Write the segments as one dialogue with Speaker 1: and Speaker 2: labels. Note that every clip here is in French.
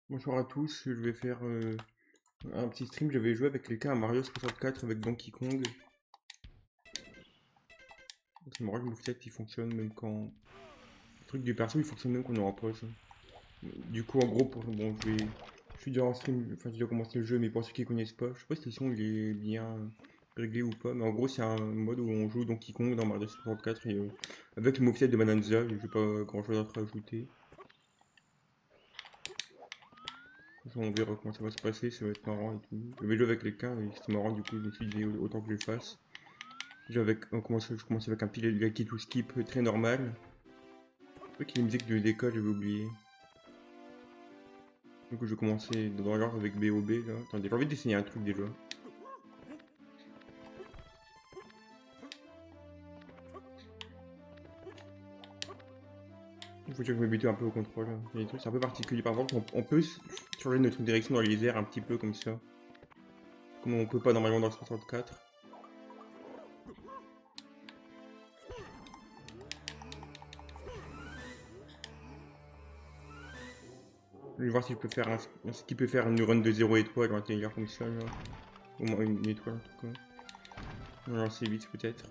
Speaker 1: Bonjour à tous, je vais faire un petit stream. J'avais joué avec quelqu'un à Mario 64 avec Donkey Kong. C'est marrant, le moveset il fonctionne même quand. Le truc du perso il fonctionne même quand on est en pause. Du coup, en gros, je suis déjà en stream, enfin j'ai déjà commencé le jeu, mais pour ceux qui connaissent pas, je sais pas si le son il est bien réglé ou pas, mais en gros, c'est un mode où on joue Donkey Kong dans Mario 64 et avec le moveset de Bonanza, j'ai pas grand chose d'autre à ajouter. On verra comment ça va se passer, ça va être marrant et tout. J'avais joué avec quelqu'un et c'était marrant, du coup, je me suis dit autant que je le fasse. Je commence avec un pilote qui to skip très normal. Je crois qu'il y a une musique de l'école, j'avais oublié. Du coup, je vais commencer dans l'ordre avec BOB là. Attendez, j'ai envie d'essayer un truc déjà. Il faut que je m'habitue un peu au contrôle. Il y a des trucs, c'est un peu particulier. Par exemple, on peut changer notre direction dans les airs un petit peu comme ça. Comme on peut pas normalement dans le 64. Je vais voir si je peux faire ce qui peut faire une run de 0 étoile ou un délire comme ça là. Au moins une étoile en tout cas. On va lancer vite peut-être.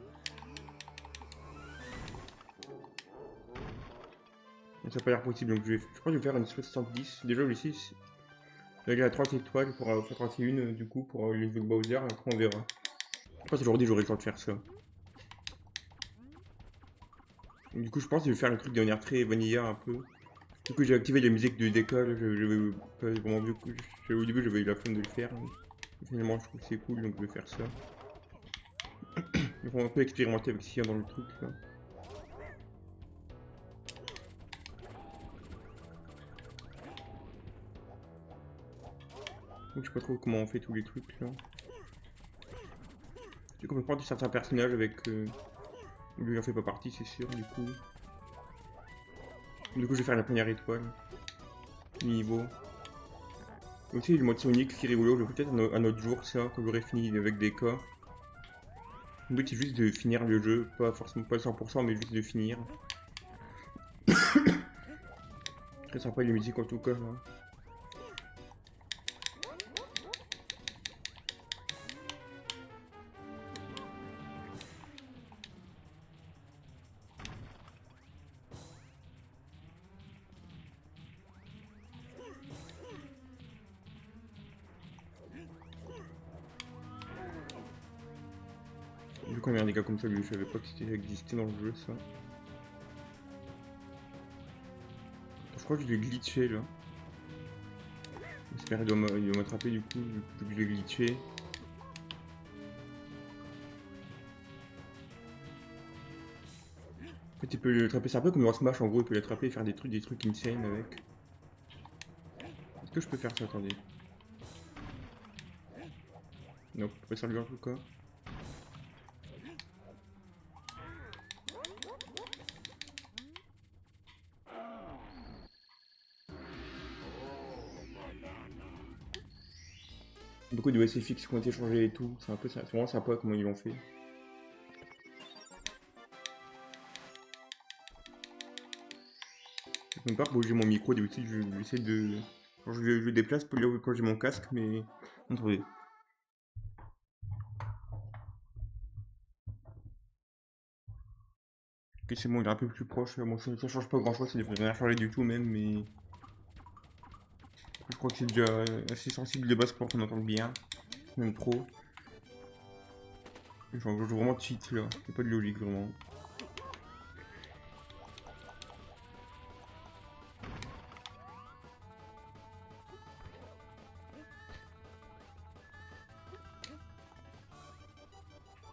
Speaker 1: Ça n'a pas l'air possible, donc je crois que je vais faire une 70. Déjà, ici, il y a 30 étoiles pour faire 31 du coup pour les jeux de Bowser, après on verra. Je pense qu'aujourd'hui j'aurai le temps de faire ça. Du coup je pense que je vais faire le truc de manière très vanilla un peu. Du coup j'ai activé la musique de d'école, j'avais pas vraiment vu, au début j'avais eu la flemme de le faire. Mais finalement je trouve que c'est cool donc je vais faire ça. Donc on va un peu expérimenter avec ce qu'il y a dans le truc là. Donc je sais pas trop comment on fait tous les trucs là. Du coup on peut prendre certains personnages avec... lui il en fait pas partie c'est sûr du coup. Du coup je vais faire la première étoile. Niveau. Aussi le mode Sonic qui est rigolo, je vais peut-être un autre jour ça, quand j'aurai fini avec des cas. Le but c'est juste de finir le jeu, pas forcément pas 100% mais juste de finir. Très sympa les musiques en tout cas là. Du coup on a un dégât comme ça, lui je savais pas que c'était existé dans le jeu ça. Je crois que je l'ai glitché là. J'espère qu'il doit m'attraper du coup, vu que je l'ai glitché. En fait il peut l'attraper, c'est un peu comme dans Smash en gros, il peut l'attraper et faire des trucs insane avec. Est-ce que je peux faire ça, attendez. Non, pas servir en tout cas. Beaucoup de SFX qui ont été changés et tout, c'est vraiment sympa comment ils l'ont fait. Je peux même pas bouger mon micro, d'habitude j'essaie de... Quand je le déplace quand j'ai mon casque, mais... Attendez. Ok, c'est bon, il est un peu plus proche. Bon, ça change pas grand chose, ça devrait rien changer du tout même, mais je crois que c'est déjà assez sensible de base pour qu'on entende bien, même trop. Genre, je joue vraiment cheat là, il pas de logique vraiment.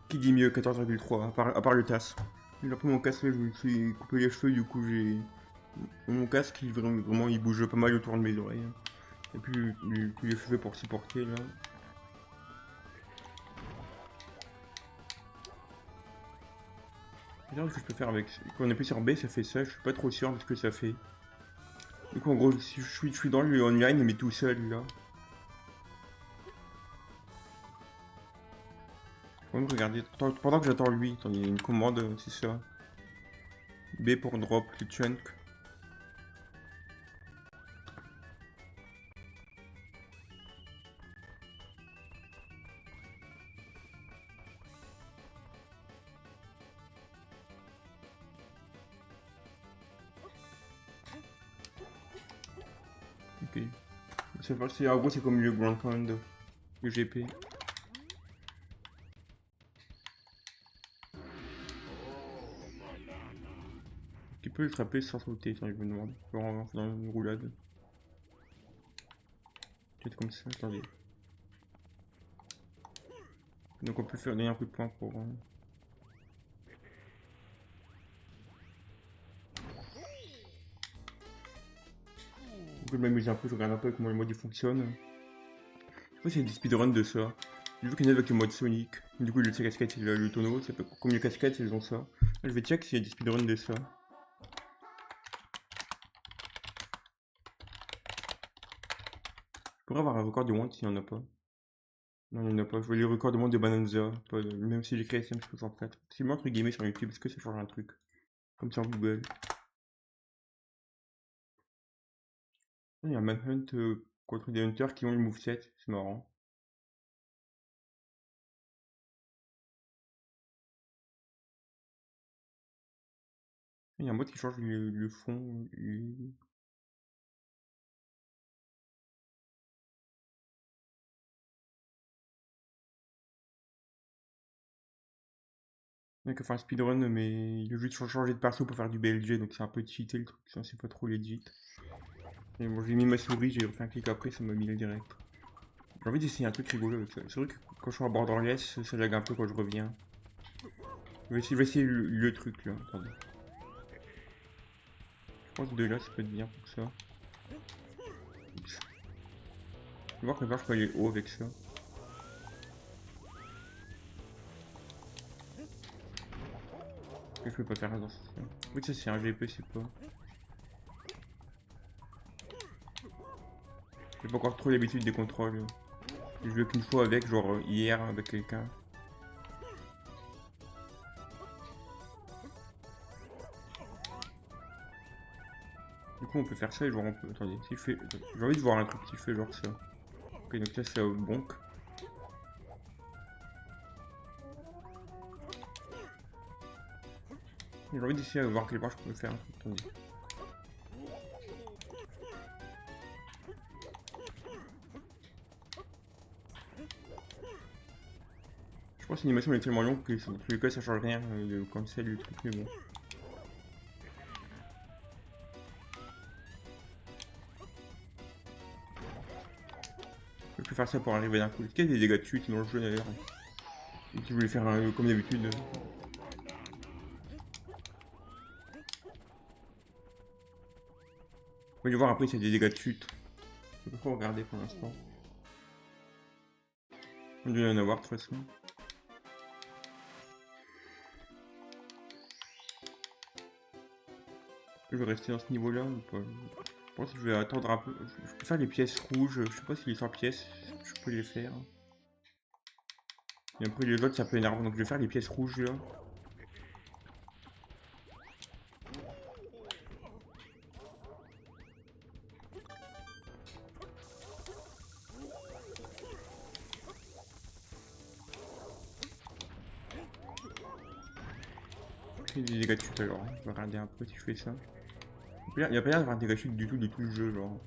Speaker 1: Qui dit mieux 14,3 à part le TAS. J'ai pris mon casque, là, je me suis coupé les cheveux, du coup j'ai. Mon casque, vraiment, il bouge pas mal autour de mes oreilles. Et puis les cheveux pour supporter là. Regarde ce que je peux faire avec. Quand on appuie sur B, ça fait ça, je suis pas trop sûr de ce que ça fait. Du coup, en gros, si je suis dans le online, mais tout seul là. Faut même regarder. Pendant que j'attends lui, attends, il y a une commande, c'est ça. B pour drop le chunk. Ok. En gros, c'est comme le Grand Pound, le GP. Tu peux le frapper sans sauter, ça je me demande. Genre dans une roulade. Peut-être comme ça, attendez. Donc on peut faire donner un coup de poing pour... Je peux m'amuser un peu, je regarde un peu comment le mode il fonctionne. Je sais pas s'il y a des speedruns de ça. J'ai vu qu'il y en a avec le mode Sonic. Du coup, le casquette, c'est le tonneau. Comme les casquettes, ils ont ça. Je vais check s'il y a des speedruns de ça. Je pourrais avoir un record de monde s'il n'y en a pas. Non, il n'y en a pas. Je veux les records de monde de Bananza. Même si j'ai créé SM64. C'est moi entre guillemets sur YouTube, est-ce que ça change un truc? Comme sur Google. Il y a un Manhunt contre des hunters qui ont le moveset. C'est marrant. Il y a un mode qui change le fond. Il y a qu'à faire un speedrun, mais il a juste changer de perso pour faire du BLG, donc c'est un peu cheaté le truc, ça c'est pas trop legit. Et bon, j'ai mis ma souris, j'ai refait un clic après, ça m'a mis le direct. J'ai envie d'essayer un truc rigolo avec ça. C'est vrai que quand je suis en borderless, ça lag un peu quand je reviens. Je vais essayer le truc là, attendez. Je pense que de là ça peut être bien pour ça. Oups. Je vais voir quand je peux aller haut avec ça. Je peux pas faire dans ce sens. Oui, ça c'est un GP, c'est pas. J'ai pas encore trop l'habitude des contrôles. J'ai joué qu'une fois avec, genre hier avec quelqu'un. Du coup on peut faire ça et genre on peut. Attendez, si je fais. J'ai envie de voir un truc qui fait genre ça. Ok, donc là c'est bonk. J'ai envie d'essayer de voir quel point je peux faire. Attendez. Je pense que l'animation est tellement longue que dans tous les cas ça change rien, le cancel le truc, mais bon. Je peux faire ça pour arriver d'un coup. Est-ce qu'il y a des dégâts de chute dans le jeu d'ailleurs? Et si je voulais faire comme d'habitude. On va voir après s'il y a des dégâts de chute. Je peux pas trop regarder pour l'instant. On doit y en avoir de toute façon. Je vais rester dans ce niveau là ou pas? Je pense que je vais attendre un peu. Je peux faire les pièces rouges. Je sais pas si les 100 pièces, je peux les faire. Et après les autres ça peut énerver. Donc je vais faire les pièces rouges là. Je fais des dégâts de chute alors. Je vais regarder un peu si je fais ça. Il n'y a pas l'air d'avoir des dégâts de chute du tout de tout le jeu genre.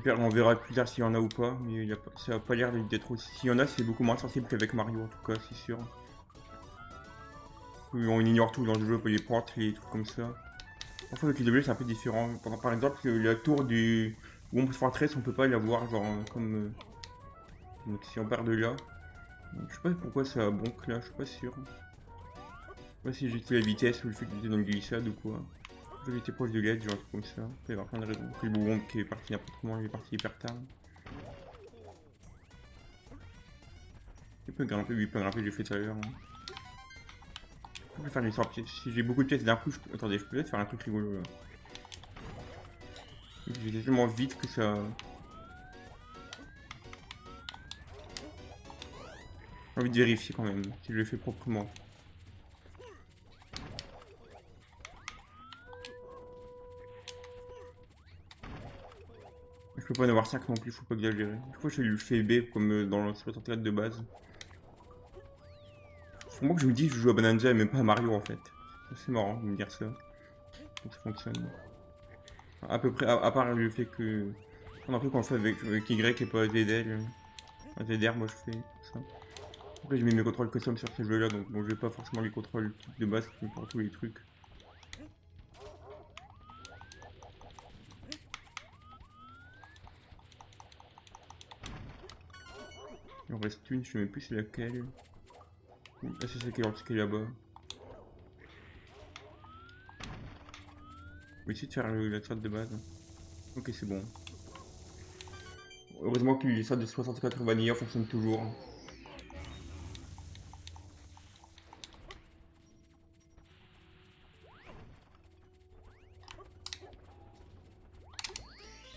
Speaker 1: On verra plus tard s'il y en a ou pas, mais ça a pas l'air d'être aussi. S'il y en a, c'est beaucoup moins sensible qu'avec Mario en tout cas, c'est sûr. On ignore tout dans le jeu, les portes, les trucs comme ça. Parfois avec les doublés c'est un peu différent. Par exemple, la tour du Womb Fortress, on peut pas la voir, genre comme. Donc si on part de là. Donc, je sais pas pourquoi ça bonk là, je suis pas sûr. Je sais pas si j'ai la vitesse ou le fait que j'étais dans le glissade ou quoi. J'étais proche de l'aide, genre un truc comme ça. Il y avoir plein de raisons. Puis le Womb qui est parti n'importe comment, il est parti hyper tard. Il peut grimper, oui, il peut grimper, j'ai fait tout à l'heure. Je peux faire des sorties. Si j'ai beaucoup de pièces d'un coup, attendez, je peux peut-être faire un truc rigolo là. Je vais tellement vite que ça. J'ai envie de vérifier quand même si je le fais proprement. Je peux pas en avoir 5 non plus, faut pas exagérer. Je crois que je le fais B comme dans le 64 de base. Pour moi que je me dis que je joue à Bonanza et même pas à Mario en fait. C'est marrant de me dire ça. Donc ça fonctionne. À peu près, à part le fait que... On a cru qu'on fait avec Y et pas ZL. ZR, moi je fais ça. Après j'ai mis mes contrôles custom sur ces jeux-là, donc bon, j'ai pas forcément les contrôles de base pour tous les trucs. Il en reste une, je sais même plus c'est laquelle. Ah, c'est celle qui est là-bas. On va essayer de faire la sorte de base. Ok, c'est bon. Heureusement que les sortes de 64 vanilla fonctionnent toujours.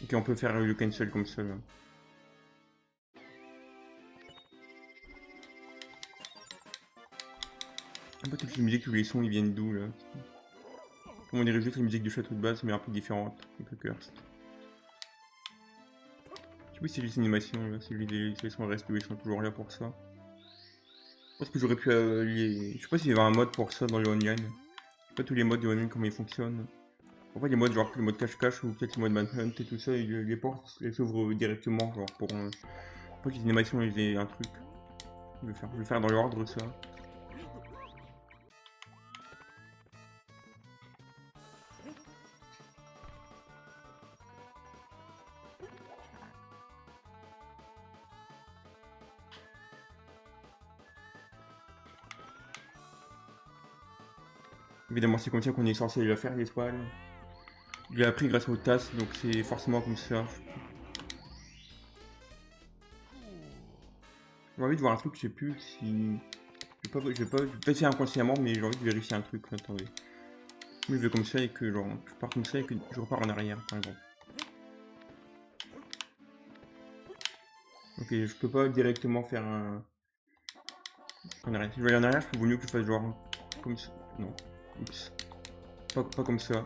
Speaker 1: Ok, on peut faire le cancel comme ça là. Un peu toutes les musiques, tous les sons ils viennent d'où là? On dirait juste la musique du château de base mais un peu différente, un peu cursed. Je sais pas si c'est juste une animation là, c'est les sons restent où ils sont toujours là pour ça. Je pense que j'aurais pu je sais pas s'il y avait un mode pour ça dans le online. Je sais pas tous les modes de online comment ils fonctionnent. En fait les modes genre le mode cache-cache ou peut-être le mode manhunt et tout ça, les portes elles s'ouvrent directement genre pour pas que les animations ils aient un truc. Je vais faire dans l'ordre ça. Évidemment c'est comme ça qu'on est censé le faire les toiles. Je l'ai appris grâce aux tasses donc c'est forcément comme ça. J'ai envie de voir un truc, je sais plus si... je vais peut-être faire inconsciemment mais j'ai envie de vérifier un truc, attendez. Oui, je vais comme ça et que genre, je pars comme ça et que je repars en arrière par exemple. Ok, je peux pas directement faire un... En arrière. Si je vais aller en arrière, il vaut mieux que je fasse genre... Comme ça. Non. Oups. Pas comme ça.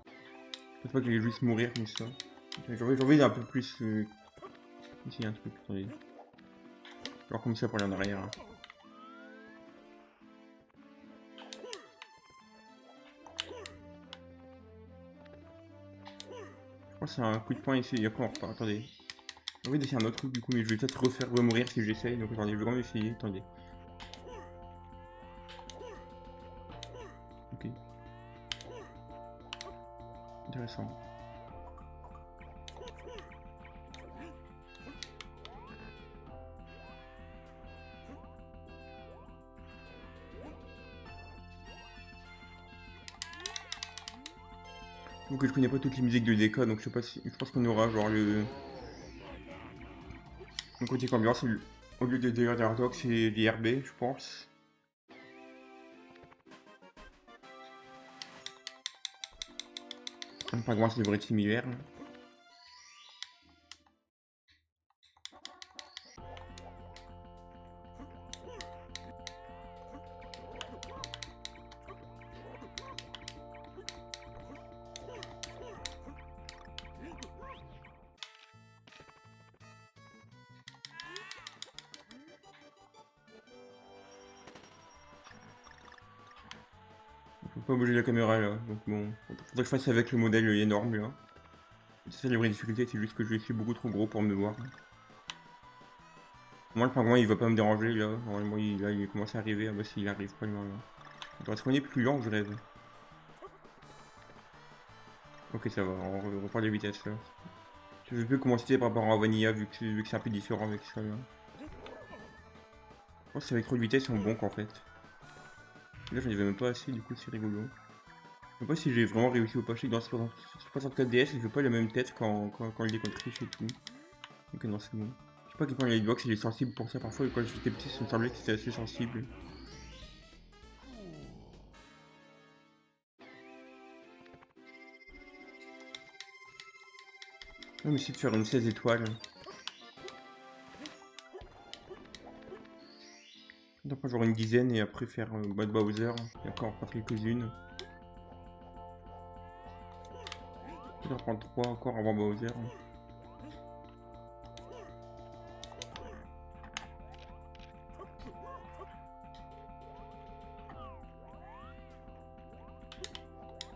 Speaker 1: Je pense pas que je vais juste mourir comme ça. J'ai envie d'un peu plus... Ici il y a un truc, attendez. Genre comme ça pour aller en arrière. Je crois que c'est un coup de poing ici et après on repart. Attendez. J'ai envie d'essayer un autre truc du coup, mais je vais peut-être refaire remourir si j'essaye. Donc attendez, je vais quand même essayer. Attendez. Ok. Intéressant. Donc je connais pas toutes les musiques de DK, donc je sais pas si... Je pense qu'on aura genre le... Donc côté ambiance, au lieu de Dog, c'est l'IRB, je pense. Par exemple, ça devrait être similaire. Faut pas bouger la caméra là, donc bon. Faudrait que je fasse avec le modèle énorme là. C'est ça la vraie difficulté, c'est juste que je suis beaucoup trop gros pour me voir. Moi le pingouin il va pas me déranger là, normalement il commence à arriver, ah bah s'il arrive pas loin là. Est-ce qu'on est plus lent, je rêve. Ok ça va, on reprend les vitesses là. Je sais plus comment c'était par rapport à Vanilla vu que c'est un peu différent avec ça là. Je pense qu'avec trop de vitesse ils sont bons qu'en fait. Là j'en avais même pas assez, du coup c'est rigolo. Je sais pas si j'ai vraiment réussi ou pas, je sais que dans 64 DS, je fais pas la même tête quand il est contre triche et tout. Donc non, c'est bon. Je sais pas à quel point la hitbox il est sensible pour ça parfois, et quand j'étais petit, ça me semblait que c'était assez sensible. On va essayer de faire une 16 étoiles. Après j'aurai une dizaine et après faire Bad Bowser, et encore en prendre quelques-unes. Peut-être en prendre 3 encore avant Bowser.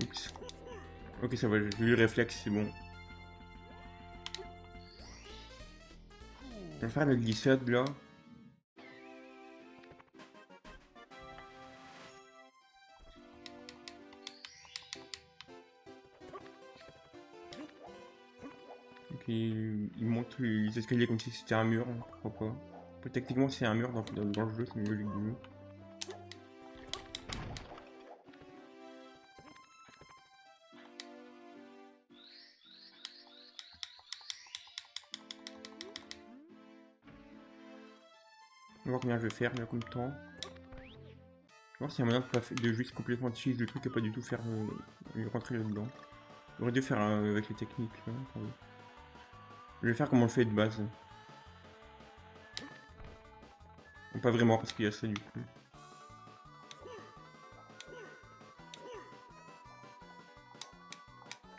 Speaker 1: Oups. Ok, ça va, j'ai eu le réflexe, c'est bon. Je vais faire la glissade là. Ok, il monte les escaliers comme si c'était un mur, hein, pourquoi pas. Après, techniquement, c'est un mur dans le jeu, c'est une logique du jeu. On va voir combien je vais faire là comme temps. On va voir s'il y a moyen de juste complètement cheese le truc et pas du tout faire rentrer là-dedans. J'aurais dû faire avec les techniques là. Attendez. Je vais faire comme on le fait de base. Ou pas vraiment parce qu'il y a ça du coup.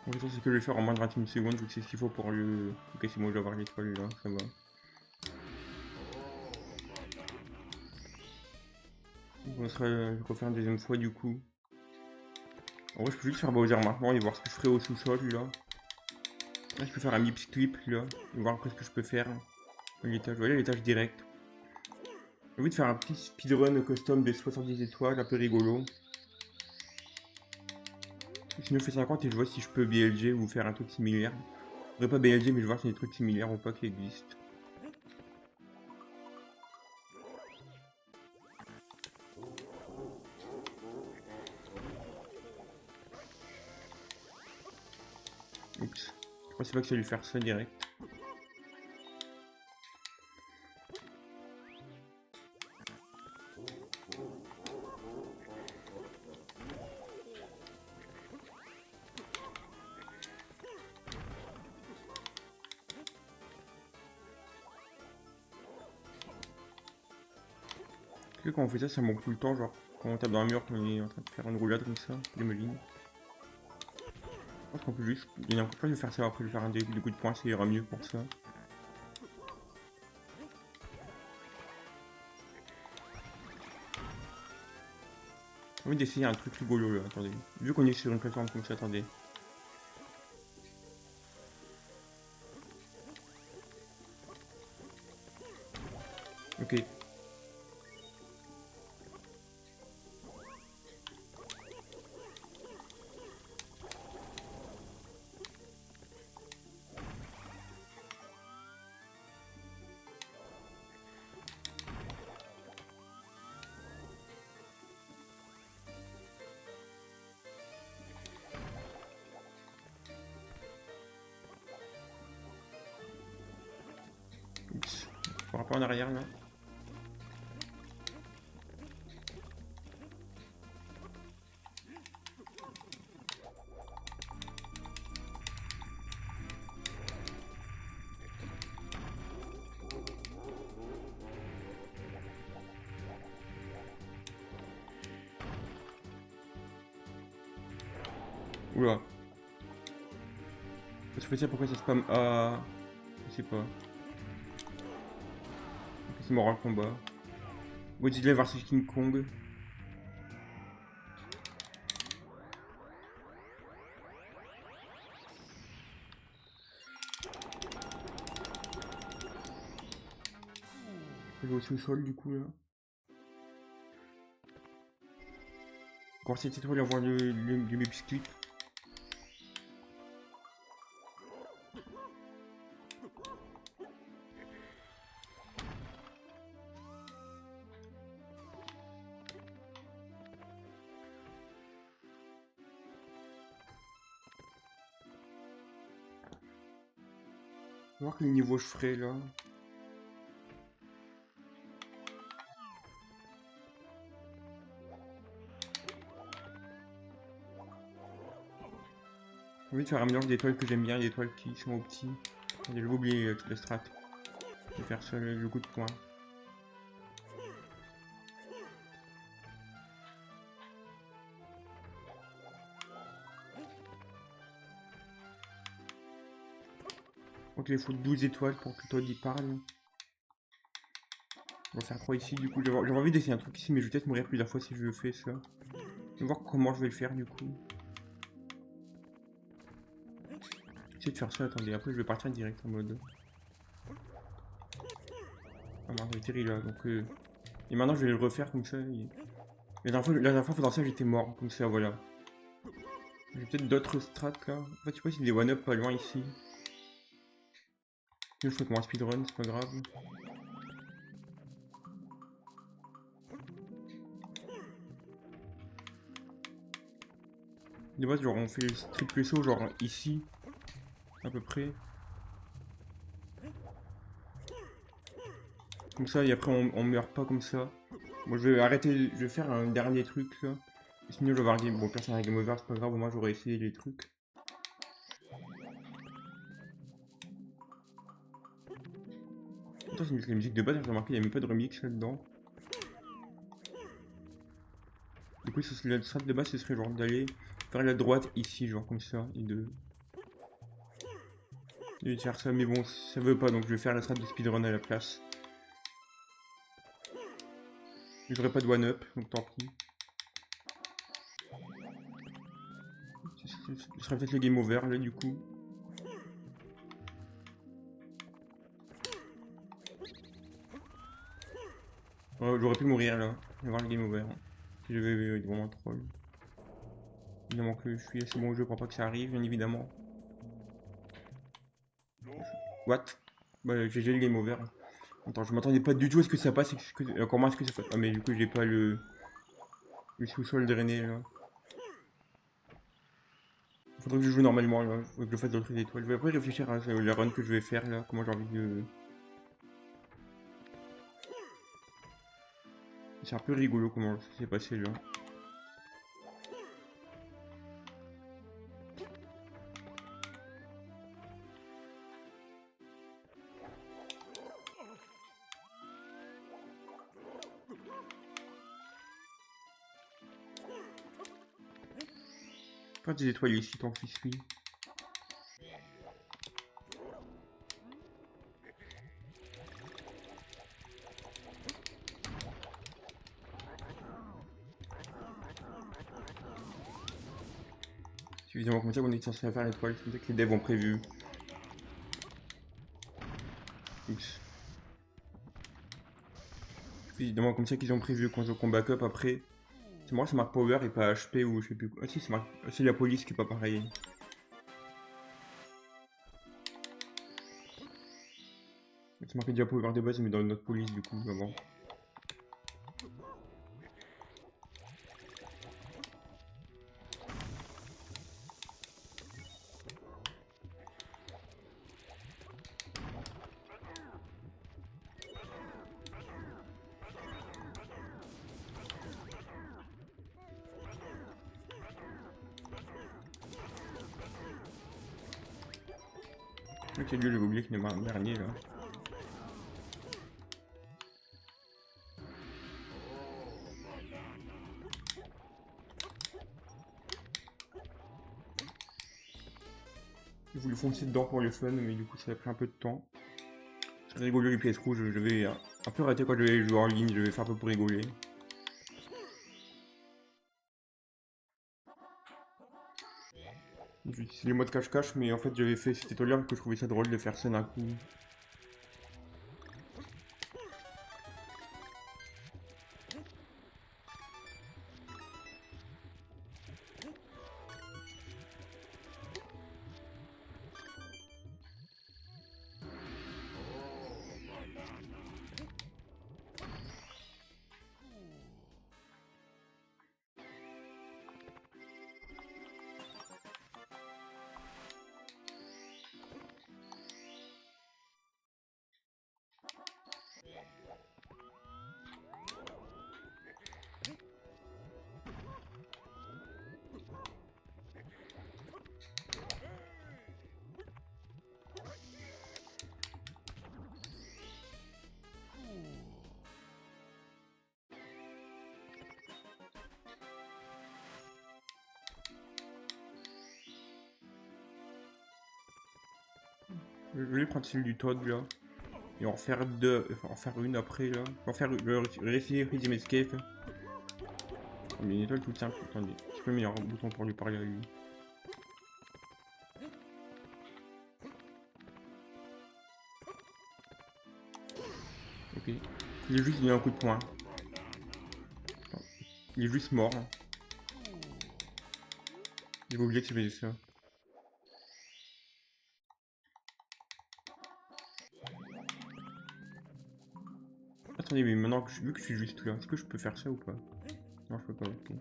Speaker 1: En fait, c'est que je vais faire en moins de 21 secondes vu que c'est ce qu'il faut pour le. Ok, c'est bon, je vais avoir l'étoile là, ça va. On va refaire une deuxième fois du coup. En vrai, je peux juste faire Bowser maintenant et voir ce que je ferai au sous-sol là. Là, je peux faire un Mips Clip là et voir après ce que je peux faire. L'étage, voilà l'étage direct. J'ai envie de faire un petit speedrun custom de 70 étoiles, un peu rigolo. Sinon, je fais 50 et je vois si je peux BLG ou faire un truc similaire. Je pourrais pas BLG, mais je vois si y a des trucs similaires ou pas qui existent. Oups. Je pensais pas que ça allait faire ça direct. Tu sais, quand on fait ça, ça manque tout le temps, genre quand on tape dans un mur, qu'on est en train de faire une roulade comme ça, des molines. Je pense qu'on peut juste. Il y a encore pas de faire ça après, je vais faire un début de coup de poing, ça ira mieux pour ça. J'ai envie d'essayer un truc rigolo là, attendez. Vu qu'on est sur une plateforme comme ça, attendez. Ok. Oups. On repart en arrière là. Oula. Je fais ça, pourquoi ça spam A? Je sais pas. C'est mort le combat. Godzilla vs King Kong. Je vais au sous-sol du coup là. Encore cette étoile, avoir le Mips Clip. On va voir quel niveau je ferai là. J'ai envie de faire un mélange d'étoiles que j'aime bien, d'étoiles qui sont au petit. J'ai oublié la strat. Je vais faire ça le coup de poing. Donc il faut 12 étoiles pour que Todd y parle. On va faire 3 ici du coup. J'avais envie d'essayer un truc ici, mais je vais peut-être mourir plusieurs fois si je fais ça. Je vais voir comment je vais le faire du coup. essayer de faire ça, attendez, après je vais partir direct en mode. Ah merde, j'ai atterri là, donc et maintenant je vais le refaire comme ça. La dernière fois faisant ça j'étais mort, comme ça voilà. J'ai peut-être d'autres strats là. En fait, je sais pas s'il y a des one-up pas loin ici. Je fais mon speedrun, c'est pas grave. De base, genre on fait le triple saut, genre ici, à peu près. Comme ça, et après on meurt pas comme ça. Bon, je vais arrêter, je vais faire un dernier truc là. Sinon, je vais avoir game. Bon, personne n'a game over, c'est pas grave, au moins j'aurais essayé les trucs. Attends, c'est la musique de base, j'ai remarqué, il n'y a même pas de remix là-dedans. Du coup, la strat de base, ce serait genre d'aller faire la droite ici, genre comme ça, et de faire ça, mais bon, ça veut pas, donc je vais faire la strat de speedrun à la place. J'aurai pas de one-up, donc tant pis. Ce sera peut-être le game over là, du coup. J'aurais pu mourir là, et voir le game over. Si j'avais vraiment troll. Évidemment que je suis assez bon au jeu pour pas que ça arrive, bien évidemment. What? Bah, GG le game over. Attends, je m'attendais pas du tout à ce que ça passe, encore moins à ce que ça fasse. Ah, mais du coup, j'ai pas le sous-sol drainé là. Faudrait que je joue normalement là, faut que je fasse d'autres étoiles. Je vais après réfléchir à la run que je vais faire là, comment j'ai envie de. C'est un peu rigolo comment ça s'est passé là. Pas des étoiles ici tant qu'il suit. C'est évidemment comme ça qu'on est censé faire l'étoile, c'est comme ça que les devs ont prévu. Oups. C'est évidemment comme ça qu'ils ont prévu quand je combat up après. C'est moi, ça marque power et pas HP ou je sais plus quoi. Ah si, c'est la police qui est pas pareil. C'est marqué déjà power de base mais dans notre police du coup, avant. Ok, lui j'avais oublié qu'il y en a un dernier là. J'ai voulu foncer dedans pour le fun, mais du coup ça a pris un peu de temps. C'est rigolo les pièces rouges, je vais un peu rater quand je vais jouer en ligne, je vais faire un peu pour rigoler. C'est les modes cache-cache, mais en fait j'avais fait cet tutoriel parce que je trouvais ça drôle de faire ça d'un coup. Je vais prendre celle du Toad là. Et en faire deux, enfin, en faire une après là. En faire réussir Rhythm Escape. Mais une étoile tout simple, attendez. C'est pas le meilleur bouton pour lui parler à lui. Il est juste donné un coup de poing. Il est juste mort. J'avais oublié que j'avais ça. Attendez, mais maintenant que vu que je suis juste là, est-ce que je peux faire ça ou pas? Non, je peux pas. Ok.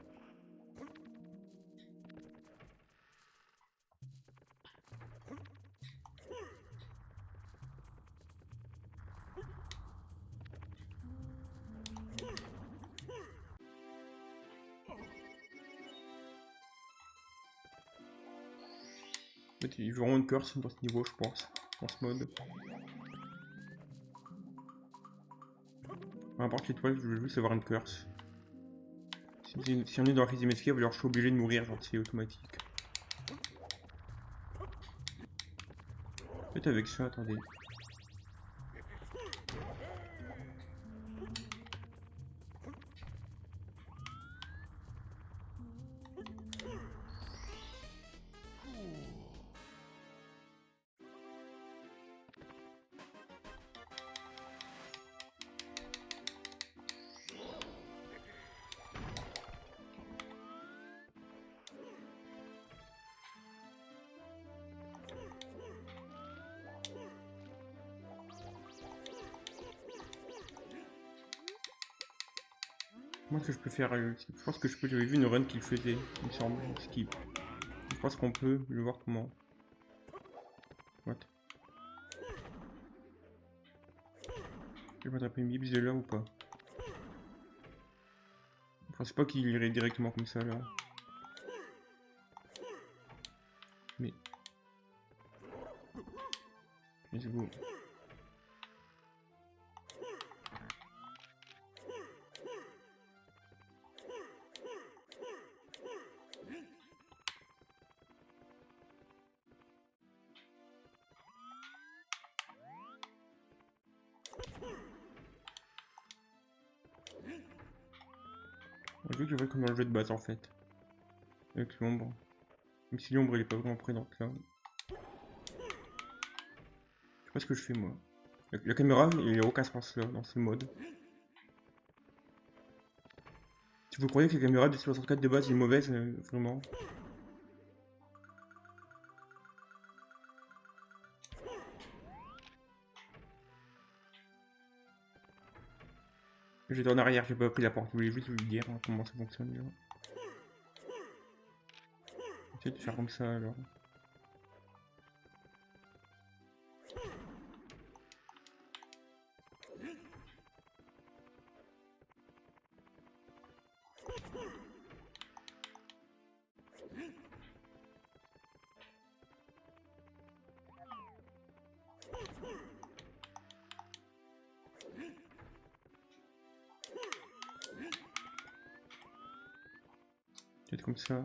Speaker 1: En fait, il y a vraiment une curse dans ce niveau, je pense, dans ce mode. Peu importe l'étoile, je veux juste avoir une curse. Si on est dans la Crazy Escape, alors je suis obligé de mourir, genre c'est automatique. Peut-être avec ça, attendez. Moi, ce que je peux faire, je pense que je peux, j'avais vu une run qu'il faisait, il me semble, skip. Je pense qu'on peut, je vais voir comment. What? Je vais attraper une bibs de là ou pas? Je pense pas qu'il irait directement comme ça là. Mais. Let's go. Je veux que je vois comme dans le jeu de base en fait. Avec l'ombre. Même si l'ombre il est pas vraiment présente là. Je sais pas ce que je fais moi. La caméra, il n'y a aucun sens là dans ce mode. Si vous croyez que la caméra de 64 de base est mauvaise, vraiment. J'étais en arrière, j'ai pas pris la porte, je voulais juste vous dire comment ça fonctionne là. J'essaie de faire comme ça alors. Peut-être comme ça.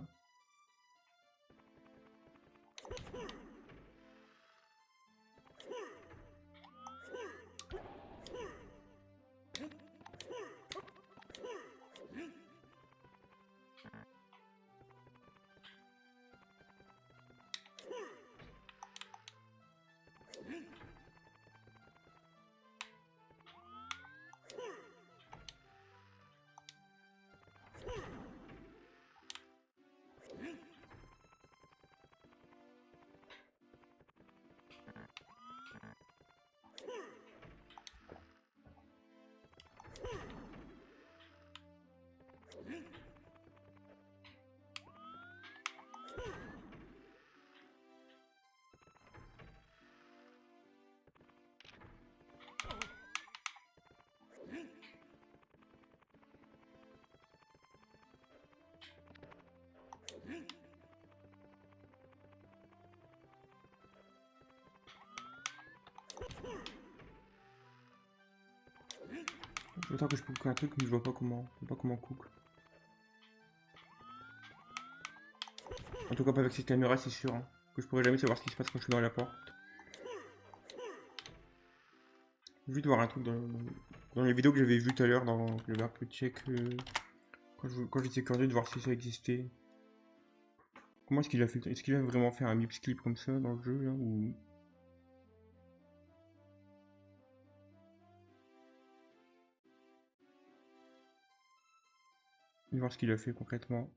Speaker 1: Autant que je peux cooker un truc, mais je vois pas comment. Je vois pas comment cook. En tout cas pas avec cette caméra, c'est sûr. Hein, que je pourrais jamais savoir ce qui se passe quand je suis dans la porte. Je vais voir un truc dans les vidéos que j'avais vues tout à l'heure, dans le un peu check quand j'étais curieux de voir si ça existait. Comment est-ce qu'il a fait? Est-ce qu'il a vraiment fait un mip clip comme ça dans le jeu là ou... Je vais voir ce qu'il a fait concrètement.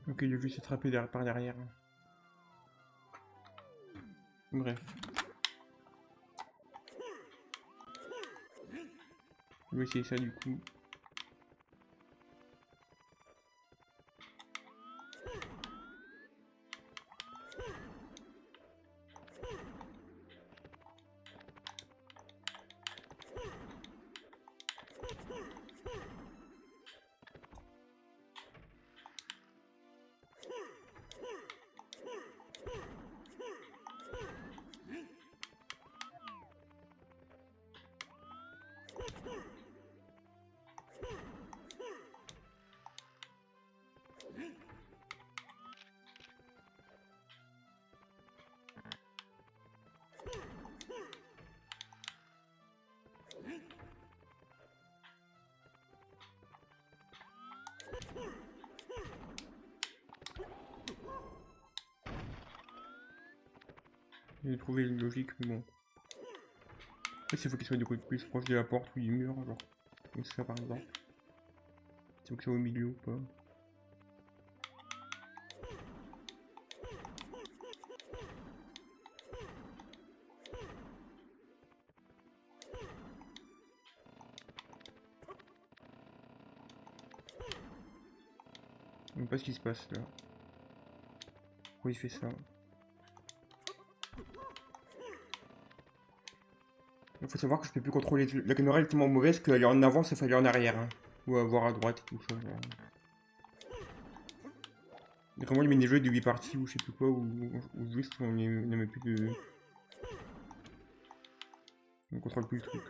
Speaker 1: Ok, il a juste attrapé par derrière. Bref. Je vais essayer ça du coup. J'ai trouvé une logique, mais bon. Après, il faut qu'il soit du coup plus proche de la porte ou du mur, genre. Comme ça par exemple. Il faut qu'il soit au milieu ou pas. Je sais pas ce qui se passe là. Pourquoi il fait ça? Il faut savoir que je peux plus contrôler. La caméra est tellement mauvaise qu'aller en avant, ça fait aller en arrière. Hein. Ou voir à droite et tout ça. Genre. Et vraiment, il met des jeux de 8 parties ou je sais plus quoi, ou juste on ne met plus de. On contrôle plus le truc.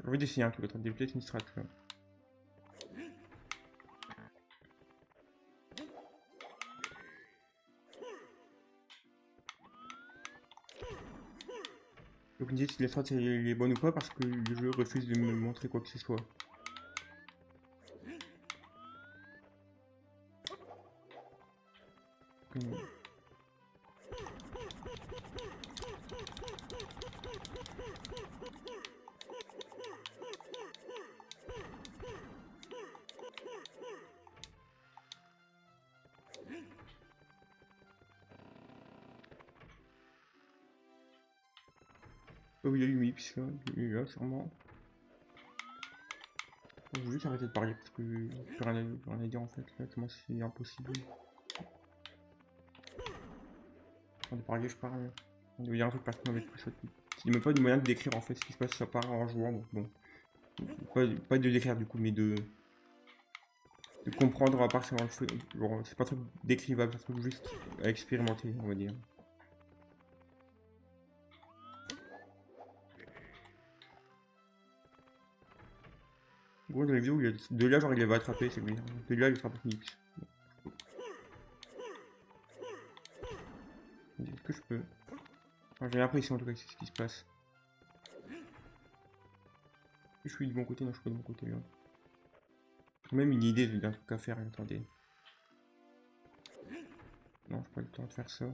Speaker 1: J'ai envie d'essayer un truc, attends, peut-être une strat là. Donc, me dites si la strat est bonne ou pas parce que le jeu refuse de me montrer quoi que ce soit. Oh, il y a eu Mix là, il est là sûrement. Je vais juste arrêter de parler parce que j'ai plus rien à dire en fait, là, comment c'est impossible. Avant de parler, je parle. Il doit y avoir un truc pertinent avec tout ça. Il n'y a même pas de moyen de décrire en fait ce qui se passe ça part en jouant, donc bon. Pas de décrire du coup, mais de comprendre à part ça dans le feu. C'est pas un truc décrivable, c'est un truc juste à expérimenter, on va dire. En gros, dans la vidéo, de là, genre, il va attraper, c'est bien. De là, il attrape Nix. Est-ce que je peux? Enfin, j'ai l'impression en tout cas que c'est ce qui se passe. Je suis du bon côté, non, je suis pas de mon côté là. J'ai même une idée d'un truc à faire, attendez. Non, j'ai pas le temps de faire ça.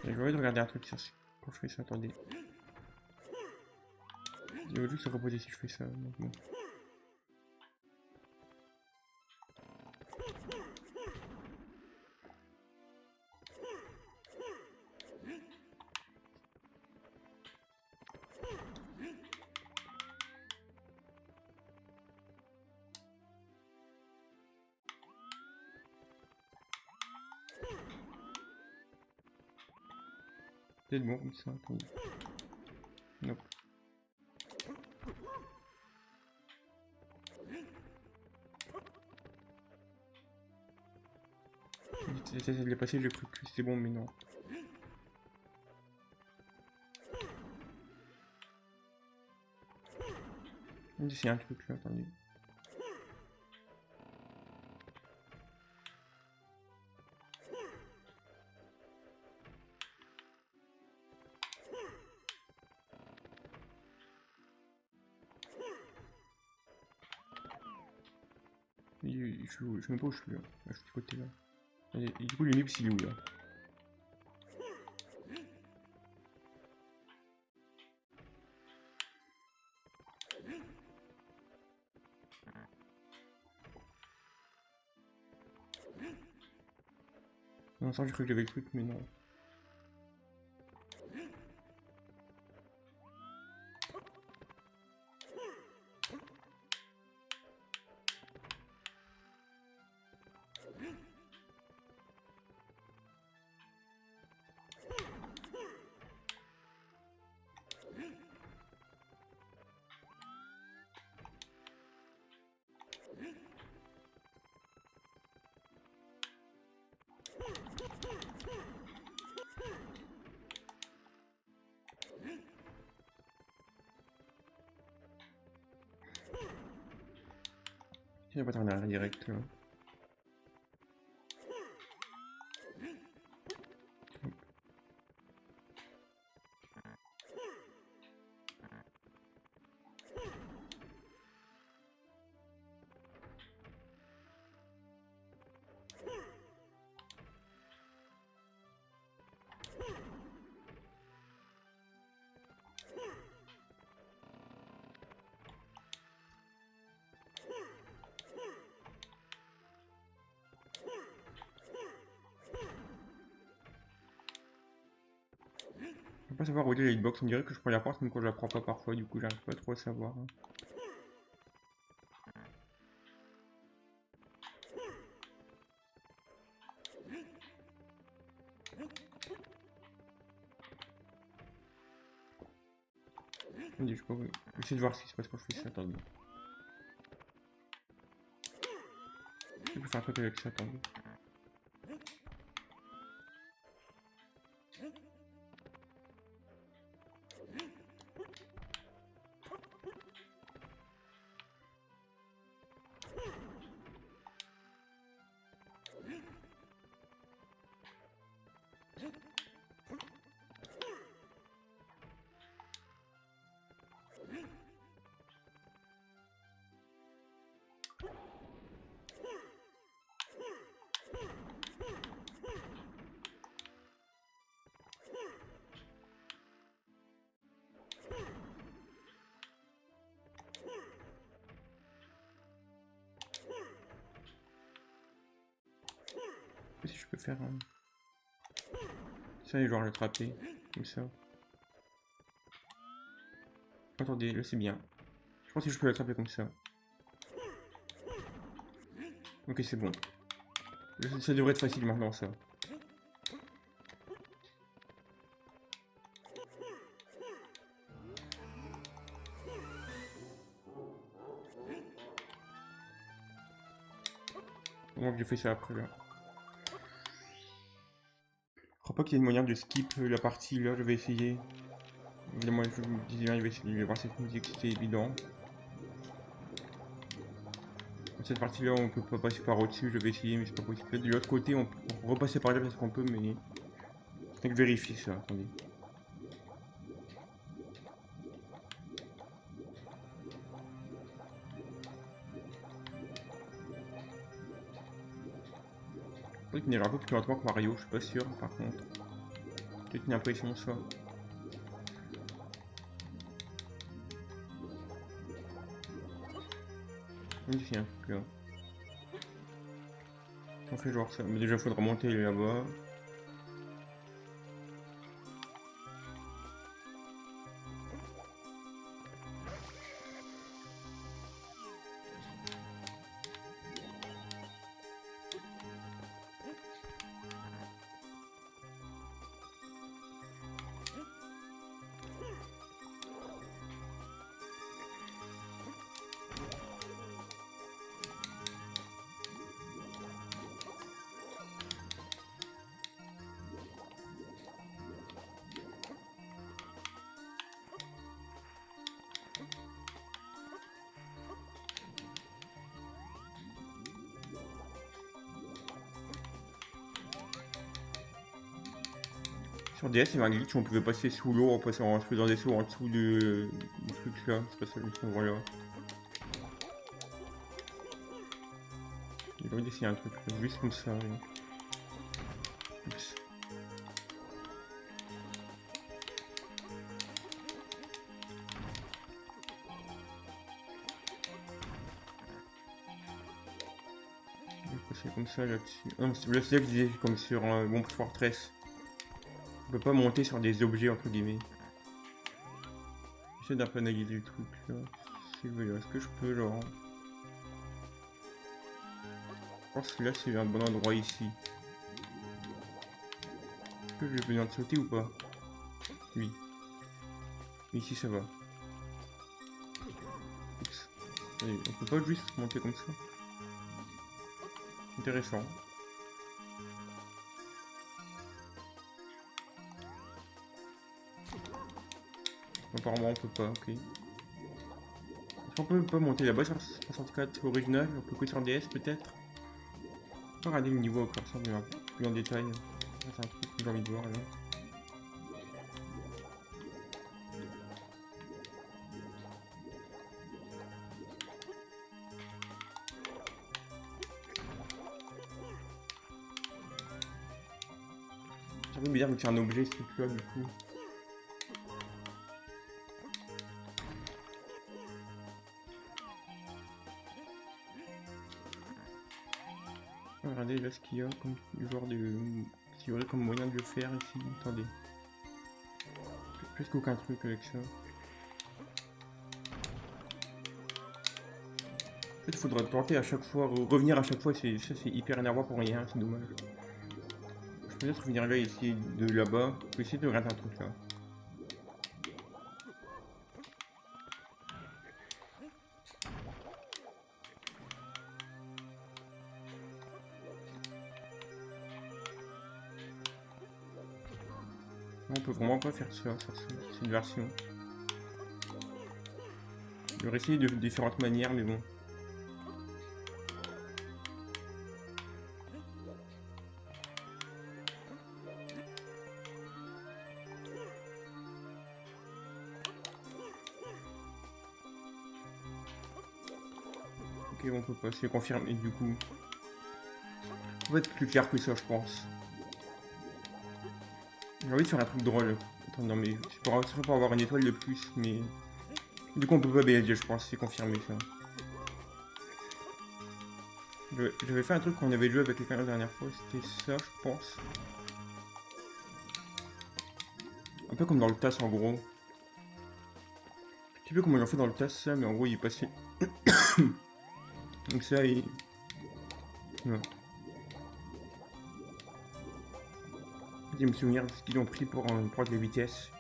Speaker 1: J'ai envie de regarder un truc sur ce... Quand je fais ça, attendez. Il va juste se reposer si je fais ça, donc bon. Peut-être bon comme ça, attendez. Nope. J'essaie de les passer, j'ai cru que c'était bon, mais non. C'est un truc là, attendez. Je sais même pas où je suis là. Je suis du côté là. Et du coup, le Nix il est où là? Non, ça j'ai cru que j'avais le truc, mais non. Il va pas en arrière direct là. Je peux pas savoir où est la hitbox, on dirait que je prends la porte même quand je la prends pas parfois, du coup j'arrive pas trop à savoir. Hein. Attendez, je sais pas où... J'essaie de voir ce qui se passe quand je fais ça, attendez. Je peux faire un truc avec ça, attendez. Si je peux faire un... Ça, et genre l'attraper, comme ça. Attendez, là c'est bien. Je pense que je peux l'attraper comme ça. Ok, c'est bon. Ça devrait être facile maintenant, ça. Bon, j'ai fait ça après là. Je crois pas qu'il y ait une manière de skip la partie là, je vais essayer. Évidemment, je me disais bien, il va y avoir cette musique, c'était évident. Cette partie là, on peut pas passer par au-dessus, je vais essayer, mais c'est pas possible. De l'autre côté, on peut repasser par là parce qu'on peut, mais. Faut que je vérifie ça, attendez. Peut-être qu'il y a un peu plus lentement que Mario, je suis pas sûr par contre. Peut-être une impression ça. Oui, c'est un truc là. On fait genre ça, mais déjà il faudra monter là-bas. Sur DS, il y avait un glitch où on pouvait passer sous l'eau en faisant des sauts en dessous du truc là. C'est pas ça qu'on voit là. J'ai envie d'essayer un truc juste comme ça. Oups. Je vais passer comme ça là-dessus. Non, c'est là que je disais comme sur un bon Fortress. On peut pas monter sur des objets entre guillemets. J'essaie d'un peu analyser le truc là. Est-ce que je peux genre. Je pense que là c'est un bon endroit ici. Est-ce que j'ai besoin de sauter ou pas? Oui. Mais ici ça va. Oups. Allez, on peut pas juste monter comme ça. Intéressant. Apparemment on peut pas, ok. Est-ce qu'on peut pas monter là-bas sur 64 original? On peut que sur DS peut-être? On peut regarder le niveau encore ça plus en détail. C'est un truc que j'ai envie de voir là. C'est un peu bizarre vu que c'est un objet ce truc là du coup. Regardez là ce qu'il y a comme genre de. S'il y aurait comme moyen de le faire ici. Attendez. Presque aucun truc avec ça. En fait il faudrait tenter à chaque fois, revenir à chaque fois, ça c'est hyper énervant pour rien, c'est dommage. Je peux peut-être revenir là ici de là-bas. Je peux essayer de regarder un truc là. Non, on peut vraiment pas faire ça sur cette version. J'aurais essayé de différentes manières, mais bon. Ok, on peut pas, c'est confirmé du coup. Ça va être plus clair que ça, je pense. J'ai envie de faire un truc drôle. Attends, non mais c'est pour avoir une étoile de plus, mais... Du coup on peut pas BLG, je pense, c'est confirmé ça. J'avais fait un truc qu'on avait joué avec quelqu'un la dernière fois, c'était ça, je pense. Un peu comme dans le TAS en gros. Je sais plus comment ils ont fait dans le TAS ça, mais en gros il est passé... Donc ça, il... Ouais. Je me souvenir de ce qu'ils ont pris pour de la vitesse.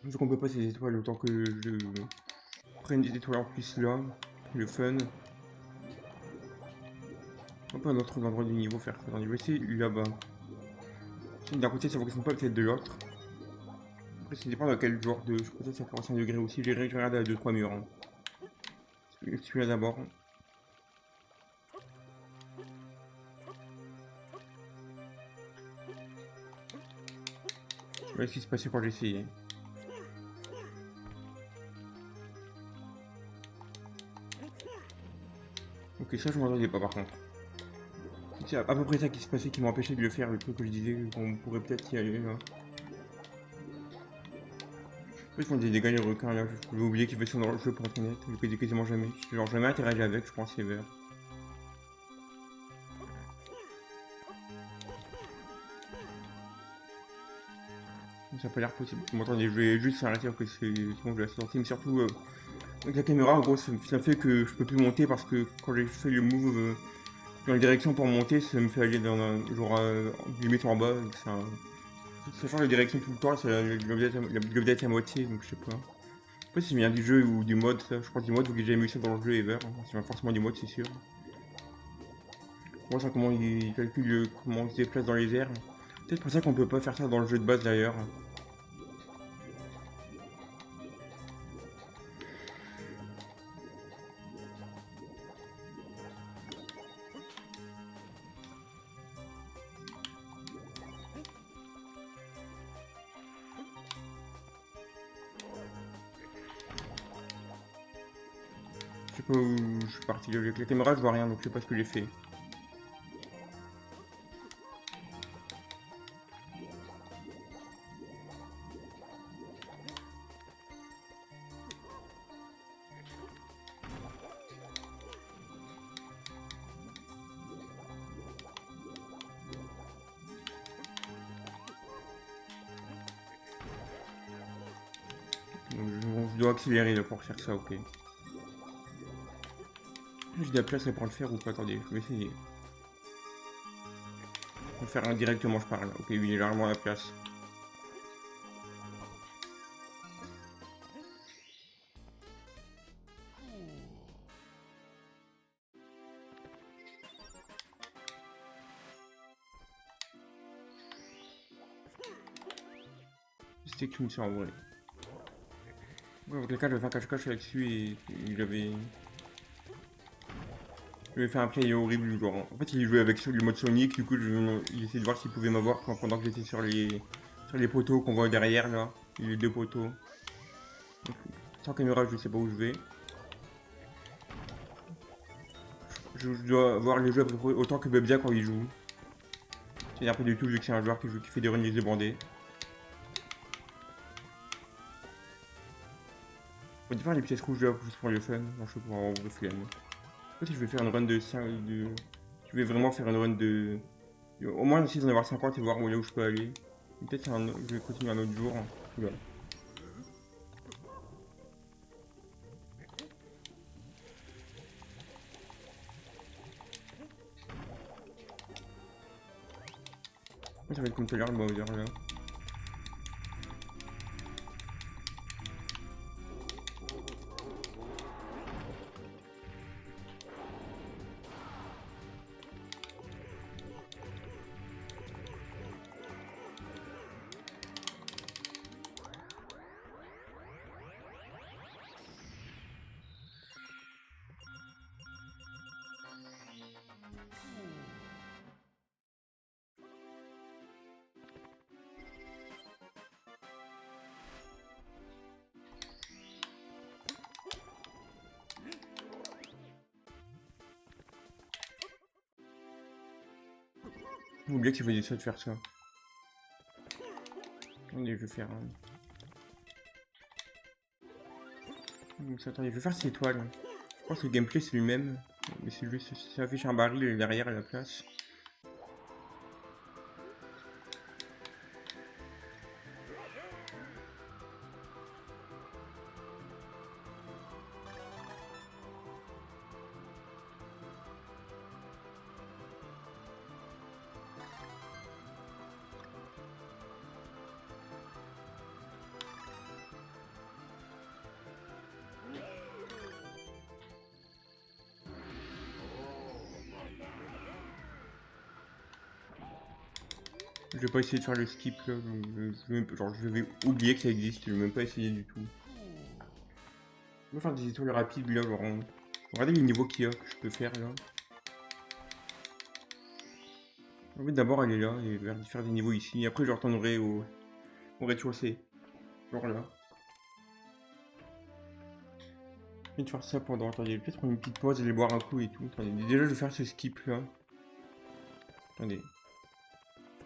Speaker 1: Donc on peut pas ces étoiles autant que je prenne des étoiles en plus là, pour le fun. On peut un autre endroit du niveau faire ça. Je vais essayer là-bas. D'un côté ça fonctionne pas, peut-être de l'autre. Après ça dépend de quel genre de. Je pense que ça fait un degré aussi. Je regarde à 2-3 murs. Hein. Celui-là d'abord. Je vois ce qui se passait quand j'ai essayé. Ok, ça je m'entendais pas par contre. C'est à peu près ça qui se passait qui m'empêchait de le faire, le truc que je disais qu'on pourrait peut-être y aller là. Ils font des dégâts les requins là, j'ai oublié qu'ils sont dans le jeu pour être honnête, je les connais quasiment jamais. Genre jamais interagi avec, je pense, c'est vert. Ça a pas l'air possible. Bon, attendez, je vais juste arrêter que c'est bon, je vais la sortir, mais surtout avec la caméra, en gros, ça fait que je peux plus monter parce que quand j'ai fait le move dans la direction pour monter, ça me fait aller dans un genre limite en bas. Ça change la direction tout le temps, c'est la vedette à moitié, donc je sais pas. Je sais pas si ça vient du jeu ou du mode, ça. Je pense du mode, vu que j'ai jamais eu ça dans le jeu ever. C'est vient forcément du mode, c'est sûr. Moi, c'est comment il calcule comment on se déplace dans les airs. Peut-être pour ça qu'on peut pas faire ça dans le jeu de base d'ailleurs. sais pas où je suis parti. Avec la caméra, je vois rien, donc je sais pas ce que j'ai fait. Donc, je dois accélérer là pour faire ça, ok. J'ai de la place là pour le faire ou pas? Attendez, je vais essayer. Je vais faire indirectement, je parle. Ok, oui, il est largement à la place. C'était qu'une ça en vrai. Ouais, dans quelqu'un, je vais faire cache-cache là-dessus et il avait. Je lui ai fait un play horrible, genre. En fait, il jouait avec le mode Sonic, du coup, il essayait de voir s'il pouvait m'avoir pendant que j'étais sur les poteaux qu'on voit derrière là. Les deux poteaux. Donc, sans caméra, je sais pas où je vais. Je dois voir les jeux à peu près autant que Bebia quand il joue. C'est-à-dire pas du tout vu que c'est un joueur qui fait des runs les bandés. On va faire les pièces rouges là juste pour le fun. Non, je sais pas, en vrai flemme. Je sais pas si je vais faire une run de 5. Je vais vraiment faire une run de. Au moins essayer d'en avoir 50 et voir où je peux aller. Peut-être je vais continuer un autre jour. Oula. Ça va être comme tout à l'heure le Bowser là. J'ai oublié que tu faisais ça de faire ça. Attendez, je vais faire. Attendez, je vais faire cette étoile. Je pense que le gameplay c'est le même. Mais c'est juste, ça affiche un baril derrière à la place. Je vais pas essayer de faire le skip là. Je vais oublier que ça existe. Je vais même pas essayer du tout. Je vais faire des étoiles rapides là, genre. Regardez les niveaux qu'il y a que je peux faire là. En fait, d'abord elle est là et je vais faire des niveaux ici. Après, je retournerai au rez-de-chaussée. Genre là. Je vais faire ça pendant. Attendez, peut-être prendre une petite pause, aller boire un coup et tout. Attendez, déjà je vais faire ce skip là. Attendez.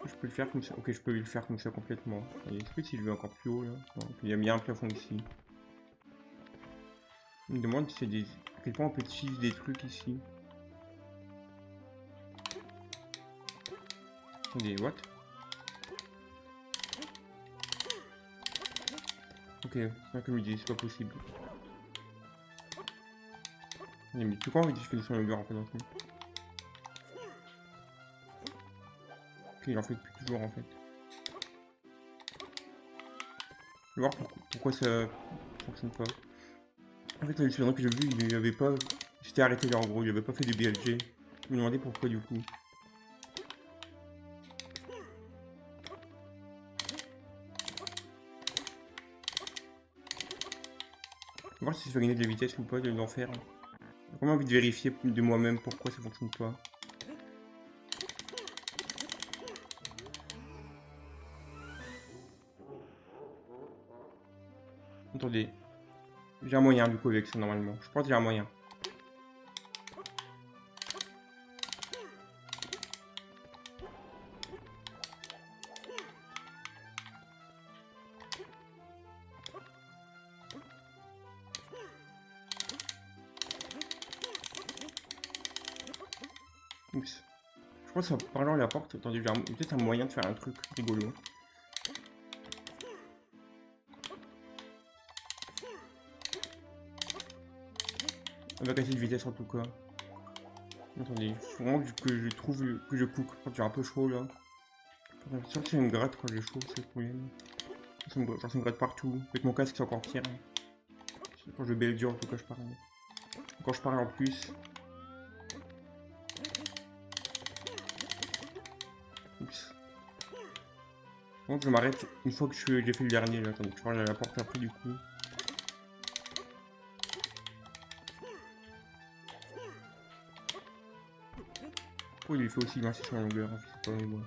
Speaker 1: Je peux le faire comme ça. Ok, je peux le faire comme ça complètement. Est-ce que si je vais encore plus haut là? Non, il y a bien un plafond ici. Je me demande si c'est des. À quel point on peut utiliser des trucs ici. Attendez, what? Ok, c'est ça que je me dis, c'est pas possible. Mais tout quand on dit que je fais des sons longueurs en fait dans ce truc. Ok, il en fait depuis toujours en fait. Je vais voir pourquoi ça fonctionne pas. En fait, le surnom que j'ai vu, il avait pas. J'étais arrêté là en gros, il avait pas fait de BLG. Je me demandais pourquoi du coup. On va voir si ça fait gagner de la vitesse ou pas de l'enfer. J'ai vraiment envie de vérifier de moi-même pourquoi ça fonctionne pas. Attendez. J'ai un moyen du coup avec ça normalement. Je pense que j'ai un moyen. Je pense qu'en parlant à la porte, attendez, j'ai peut-être un moyen de faire un truc rigolo. Avec assez de vitesse en tout cas. Attendez, faut vraiment que je trouve que je cook. Quand j'ai un peu chaud là. C'est sûr que ça me gratte quand j'ai chaud, c'est le problème. Genre ça me gratte partout. Avec mon casque c'est encore pire. Quand je BLG en tout cas je parle. Quand je parle en plus. Oups. Donc je m'arrête une fois que j'ai fait le dernier là. Attendez, je parle à la porte après du coup. Oh il fait aussi mince sur la longueur, c'est pas mais bon.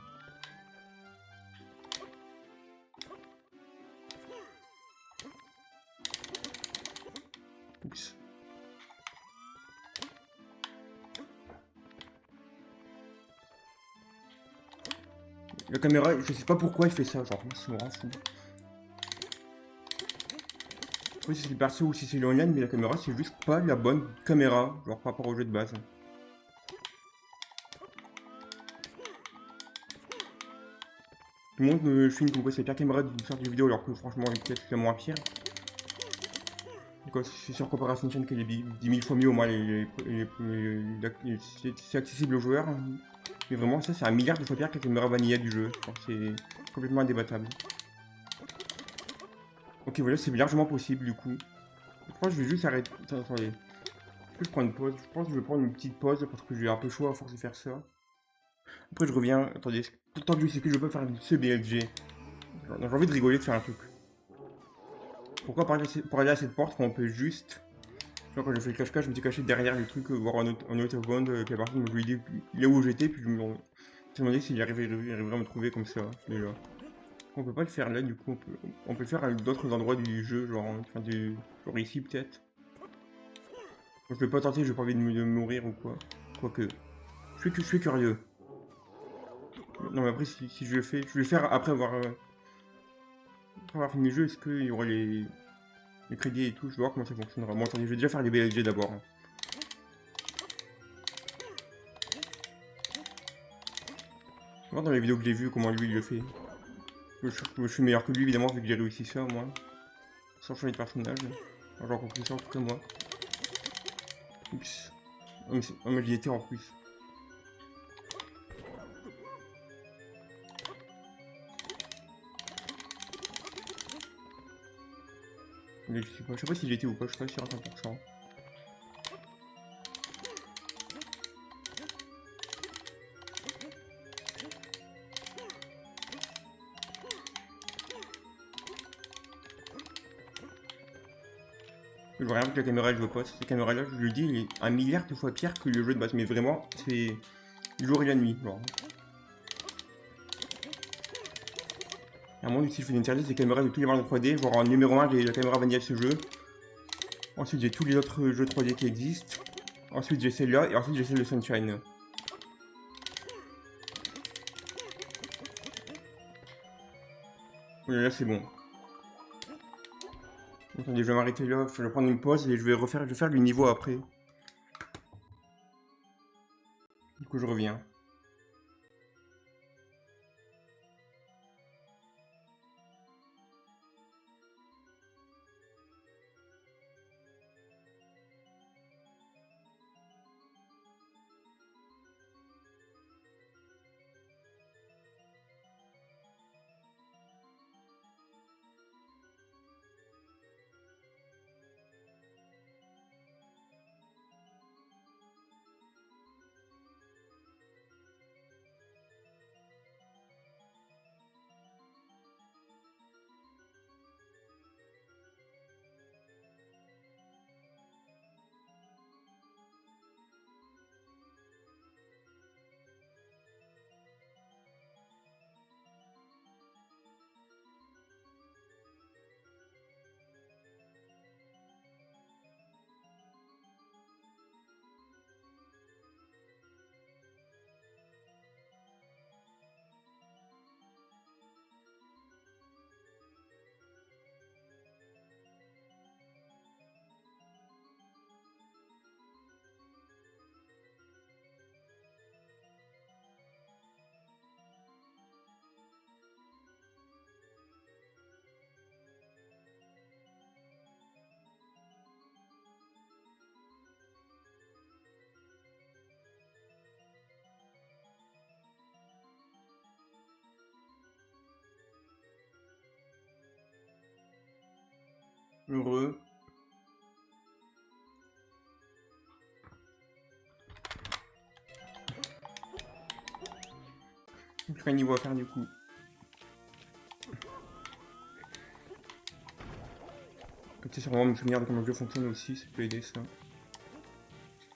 Speaker 1: Oups. La caméra, je sais pas pourquoi il fait ça, genre ça me rend fou. Je sais pas si c'est le perso ou si c'est l'online, mais la caméra c'est juste pas la bonne caméra, genre par rapport au jeu de base. Tout le monde me filme comme quoi c'est la pire caméra d'une sorte de vidéo alors que franchement elle est peut-être la moins pire. C'est sur Corporation Chain qu'elle est 10 000 fois mieux au moins, c'est accessible aux joueurs. Mais vraiment ça c'est un milliard de fois pire que la caméra vanilla du jeu, c'est complètement indébattable. Ok voilà c'est largement possible du coup. Je pense que je vais juste arrêter. Attendez. Est-ce que je prends une pause? Je pense que je vais prendre une petite pause parce que j'ai un peu chaud à force de faire ça. Après je reviens. Attendez, tout le temps que je sais que je peux faire ce BLG. J'ai envie de rigoler, de faire un truc. Pourquoi pour aller à cette porte quand on peut juste. Genre quand je fais le cache-cache, je me suis caché derrière le truc, voir en autobande, que la personne me lui dit là où j'étais, puis je me demandais s'il arriverait à me trouver comme ça, déjà. On peut pas le faire là, du coup, on peut le faire à d'autres endroits du jeu, genre, genre ici peut-être. Je vais pas tenter, j'ai pas envie de me mourir ou quoi. Quoique. Je suis curieux. Non mais après si je le fais, je vais le faire après avoir fini le jeu, est-ce qu'il y aura les crédits et tout, je vais voir comment ça fonctionnera. Bon attendez, je vais déjà faire les BLG d'abord. On va voir dans les vidéos que j'ai vues comment lui il le fait. Je suis meilleur que lui évidemment vu que j'ai réussi ça moi. Sans changer de personnage. Enfin, j'ai compris ça en tout cas moi. Oups. Oh mais j'y étais en plus. Mais je sais pas si j'y étais ou pas, je suis pas sûr à 100%. Je vois rien que la caméra elle joue pas. Cette caméra là, je lui dis, il est un milliard de fois pire que le jeu de base. Mais vraiment, c'est le jour et la nuit. Genre. À un moment, si je fais une interview des caméras de tous les Mario 3D, genre en numéro 1, j'ai la caméra vanilla de ce jeu. Ensuite, j'ai tous les autres jeux 3D qui existent. Ensuite, j'ai celle-là, et ensuite, j'ai celle de Sunshine. Là, c'est bon. Attendez, je vais m'arrêter là, je vais prendre une pause et je vais faire le niveau après. Du coup, je reviens. Heureux. Plus qu'un niveau à faire du coup. Comme ça, sur vraiment me souvenir de comment le jeu fonctionne aussi, ça peut aider ça.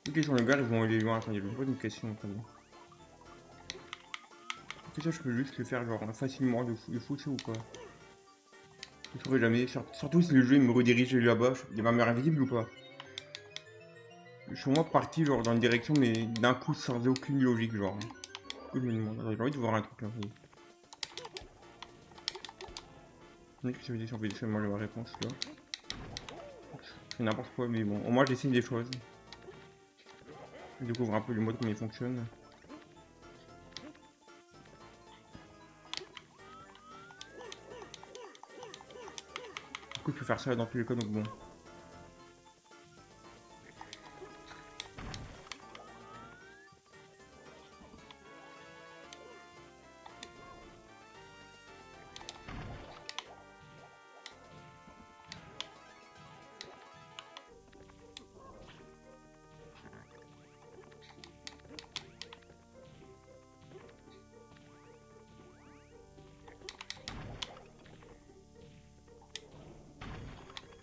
Speaker 1: Ok, sur le gars, ils vont aller loin. Attendez, je me pose une question. Attendez. Ok, ça, je peux juste le faire genre facilement de fou, ou quoi? Je ne saurais jamais. Surtout si le jeu il me redirige là-bas, il va me rendre invisible ou pas? Je suis vraiment parti genre dans une direction, mais d'un coup sans aucune logique, genre. Du coup, je me demande. J'ai envie de voir un truc là. Oui, que ça veut dire si on fait seulement la réponse là. C'est n'importe quoi, mais bon, au moins j'essaye des choses. Je découvre un peu le mode comment il fonctionne. Du coup, je peux faire ça dans tous les cas, donc bon.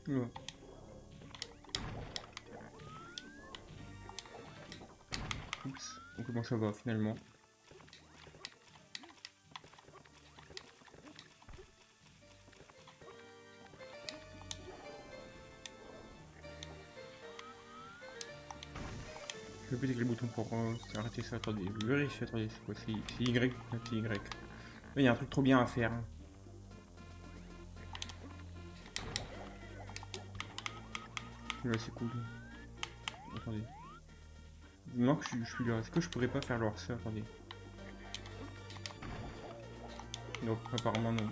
Speaker 1: Ouais. Oups, donc comment ça va finalement? Je vais péter les boutons pour arrêter ça. Attendez, je vérifie. Attendez, c'est quoi? C'est Y? Ah, c'est Y. Il y a un truc trop bien à faire. Là, c'est cool. Attendez. Il manque que je suis là. Est-ce que je pourrais pas faire genre ça? Attendez. Non, apparemment non.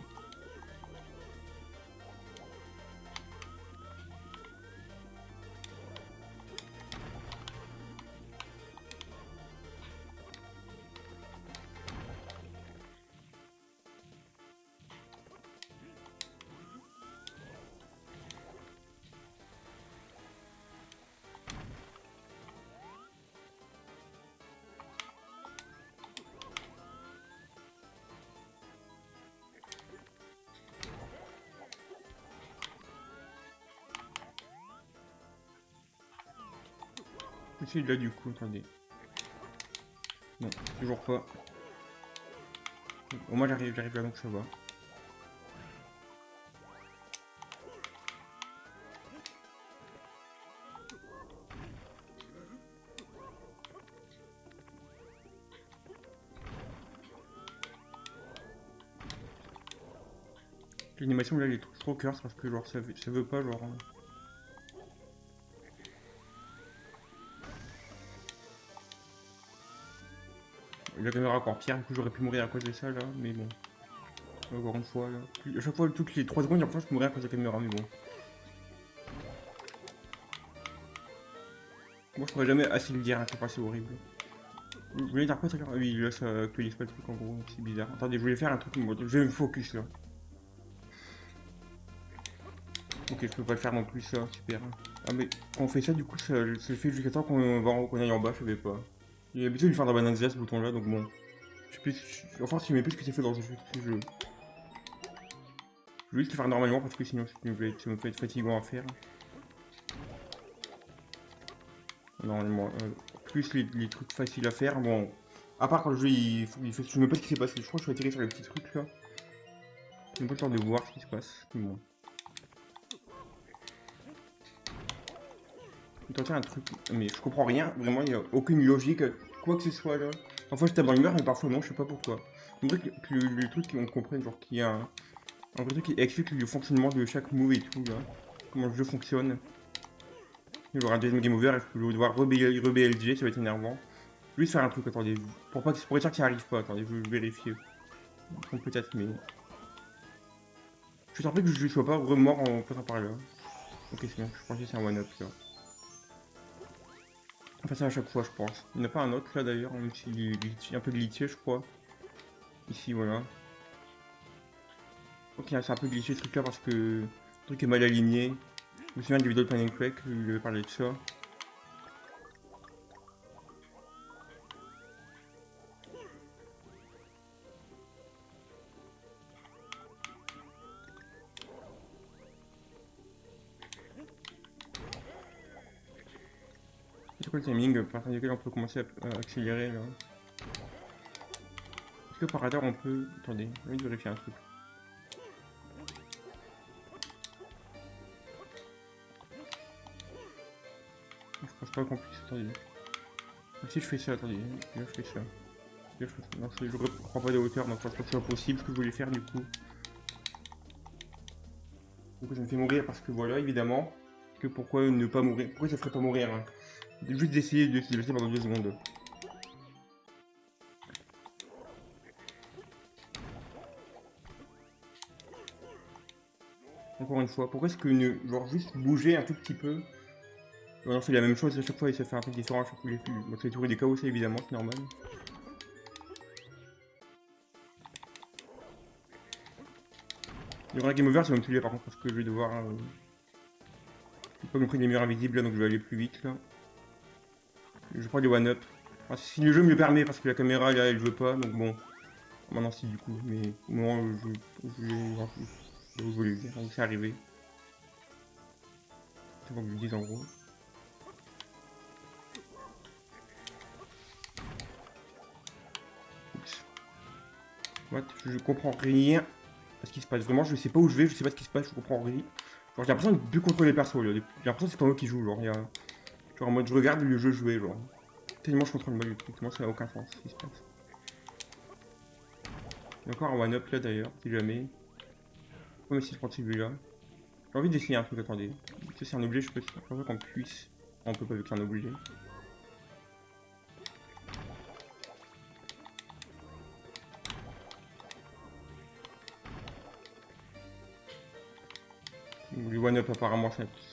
Speaker 1: C'est là du coup, attendez. Non, toujours pas. Au moins j'arrive là donc ça va. L'animation là elle est trop curse parce que genre ça veut pas genre. La caméra encore pire, du coup j'aurais pu mourir à cause de ça là, mais bon. Encore une fois là. À chaque fois toutes les 3 secondes, j'ai l'impression que je peux mourir à cause de la caméra, mais bon. Moi je pourrais jamais assez le dire, hein, c'est pas c'est horrible. Vous voulez dire quoi ça? Ah oui, là ça actualise pas le truc en gros, c'est bizarre. Attendez, je voulais faire un truc, je vais me focus là. Ok, je peux pas le faire non plus ça, super. Ah mais quand on fait ça du coup ça le fait jusqu'à temps qu'on aille en bas, je savais pas. J'ai l'habitude de le faire dans Bananzia ce bouton là, donc bon. Enfin je sais même plus ce que c'est fait dans ce jeu. Je vais juste le faire normalement parce que sinon ça me fait être fatigant à faire. Normalement, plus les trucs faciles à faire, bon. À part quand le jeu il fait. Je sais même pas ce qui s'est passé, je crois que je suis atterri sur les petits trucs là. J'ai même pas le temps de voir ce qui se passe. Mais bon. Je vais tenter un truc, mais je comprends rien, vraiment il n'y a aucune logique, quoi que ce soit là. Parfois je tape dans l'humeur, mais parfois non, je sais pas pourquoi. J'aimerais que le truc qu'on comprenne, genre qu'il y a un vrai truc qui explique le fonctionnement de chaque move et tout là. Comment le jeu fonctionne. Il y aura un deuxième game over et je vais devoir re-BLG, ça va être énervant. Je vais juste faire un truc, attendez, pour être sûr que ça arrive pas, attendez, je vais vérifier. Peut-être, mais. Je suis surpris que je ne sois pas remort en passant par là. Ok, c'est bien, je pensais que c'est un one-up là. On fait ça à chaque fois, je pense. Il n'y en a pas un autre là d'ailleurs, même s'il est un peu glitché, je crois. Ici, voilà. Ok, c'est un peu glitché ce truc là parce que le truc est mal aligné. Je me souviens des vidéos de Panic Quake, il avait parlé de ça. C'est quoi le timing à partir duquel on peut commencer à accélérer là? Est-ce que par hasard on peut... Attendez, j'ai envie de vérifier un truc. Je pense pas qu'on puisse... Attendez. Si je fais ça, attendez. Là je fais ça. Là, je fais ça. Non, je reprends pas de hauteur, donc je pense pas que c'est impossible ce que je voulais faire du coup. Donc je me fais mourir parce que voilà, évidemment. Que pourquoi ne pas mourir? Pourquoi ça ferait pas mourir hein? Juste d'essayer de se déplacer pendant 2 secondes. Encore une fois, pourquoi est-ce que genre juste bouger un tout petit peu? On fait la même chose à chaque fois et ça fait un truc différent à chaque fois. Bon, c'est toujours des chaos, ça évidemment, c'est normal. Il y aura un game over, ça va me tuer par contre parce que je vais devoir. Je vais pas me prendre des murs invisibles là donc je vais aller plus vite là. Je prends des one-up. Enfin, si le jeu me le permet parce que la caméra là elle veut pas donc bon. Maintenant si du coup, mais au moment où je voulais dire, donc c'est arrivé. C'est bon que je le dise en gros. Oups. What? Je comprends rien à ce qui se passe. Vraiment, je sais pas où je vais, je sais pas ce qui se passe, je comprends rien. Genre, j'ai l'impression de plus contrôler les persos. J'ai l'impression que c'est pas moi qui joue. Genre, genre, en mode, je regarde le jeu jouer. Genre, tellement je contrôle mal le truc. Tellement ça n'a aucun sens ce qui se passe. Il y a encore un one-up là d'ailleurs, si jamais. On va essayer de prendre celui-là. J'ai envie d'essayer un truc, attendez. Ça, c'est un objet, je pense pas qu'on puisse. On peut pas avec un objet. Le one-up, apparemment,